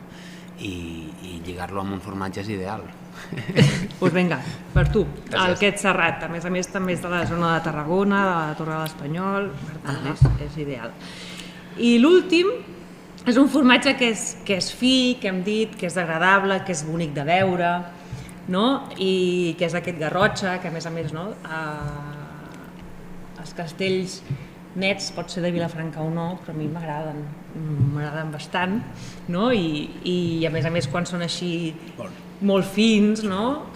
I lligar-lo amb un formatge és ideal. Doncs vinga, per tu, aquest Serrat, a més també és de la zona de Tarragona, de la Torre de l'Espanyol, per tant és ideal. I l'últim és un formatge que és fi, que hem dit, que és agradable, que és bonic de veure, no? I que és aquest Garrotxa, que a més, no? Els castells nets, pot ser de Vilafranca o no, però a mi m'agraden bastant, no? I a més quan són així molt fins, no?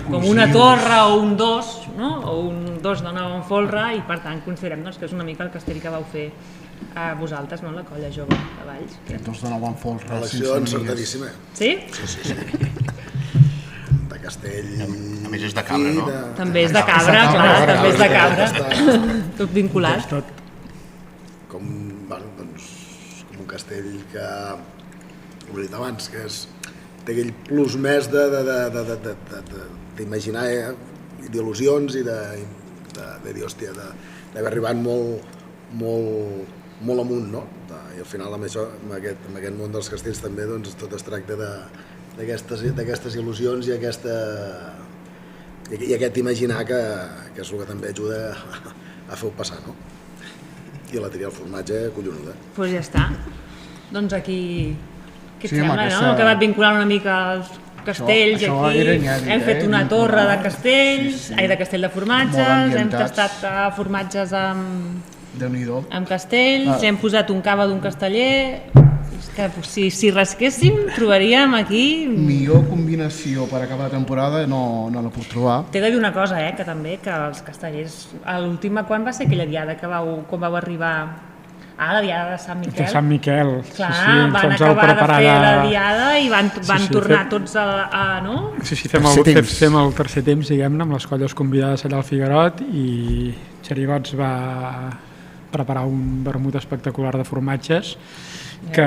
Com una torre o un dos, no? O un dos de 9 en folre, i per tant considerem que és una mica el castell que vau fer a vosaltres, no? La Colla Jove de Valls. Aquest dos de 9 en folre. Elecció encertadíssima. Sí? Sí. De castell... A més és de cabra, no? També és de cabra, clar, també és de cabra. Tot vinculat. Com un castell que, com he dit abans, que té aquell plus més d'imaginar d'il·lusions i de dir, hòstia, d'haver arribat molt amunt, no? I al final amb aquest món dels castells també tot es tracta d'aquestes il·lusions i aquest imaginar que és el que també ajuda a fer-ho passar, no? I la tria al formatge collonuda. Doncs ja està. Doncs aquí, què et sembla, no? Hem acabat vinculant una mica els castells aquí, hem fet una torre de castells, de castell de formatges, hem tastat formatges amb castells, hem posat un cava d'un casteller, que si rasquéssim trobaríem aquí... Millor combinació per acabar la temporada no la puc trobar. T'he de dir una cosa, que també, que els castellers, a l'última, quan va ser aquella diada quan vau arribar? La diada de Sant Miquel. De Sant Miquel, clar, van acabar de fer la diada i van tornar tots no? Sí, fem el tercer temps, diguem-ne, amb les colles convidades allà al Figuerot, i Xerigots va preparar un vermut espectacular de formatges que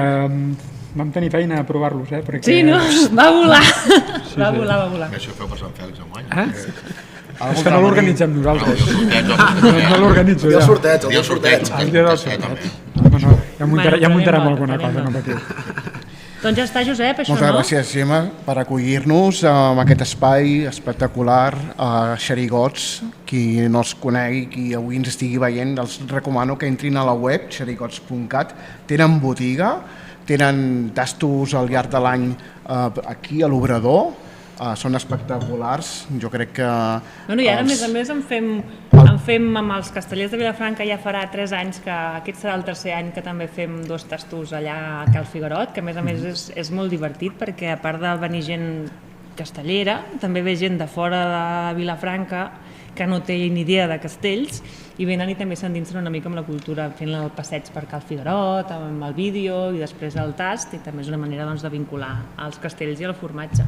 vam tenir feina a provar-los, perquè... Sí, no? Va volar. Va volar. Això ho feu per Sant Fèlix enguany. És que no l'organitzem nosaltres. No l'organitzo El jo. sorteig, El dia del sorteig. El dia del sorteig. Ja muntarem alguna cosa, no patiu. Doncs ja està, Josep, això, Moltes no? gràcies, Gemma, per acollir-nos en aquest espai espectacular a Xerigots. Qui no els conegui, qui avui ens estigui veient, els recomano que entrin a la web xerigots.cat. Tenen botiga, tenen tastos al llarg de l'any aquí a l'Obrador, són espectaculars, jo crec que... Bueno, i ara, a més, en fem amb els castellers de Vilafranca, ja farà 3 anys, que aquest serà el 3è any que també fem 2 tastos allà a Cal Figuerot, que a més és molt divertit, perquè a part de venir gent castellera, també ve gent de fora de Vilafranca que no té ni idea de castells, i venen i també s'endinsen una mica amb la cultura, fent el passeig per Cal Figuerot, amb el vídeo i després el tast, i també és una manera de vincular els castells i el formatge.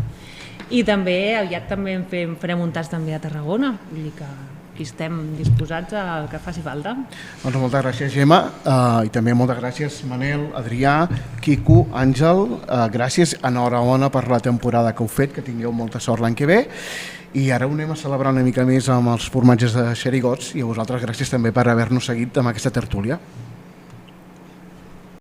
I també aviat també farem un tast també a Tarragona, vull dir que aquí estem disposats al que faci falta. Doncs moltes gràcies, Gemma, i també moltes gràcies, Manel, Adrià, Quico, Àngel, gràcies, enhorabona per la temporada que heu fet, que tingueu molta sort l'any que ve, i ara ho anem a celebrar una mica més amb els formatges de Xerigots, i a vosaltres gràcies també per haver-nos seguit amb aquesta tertúlia.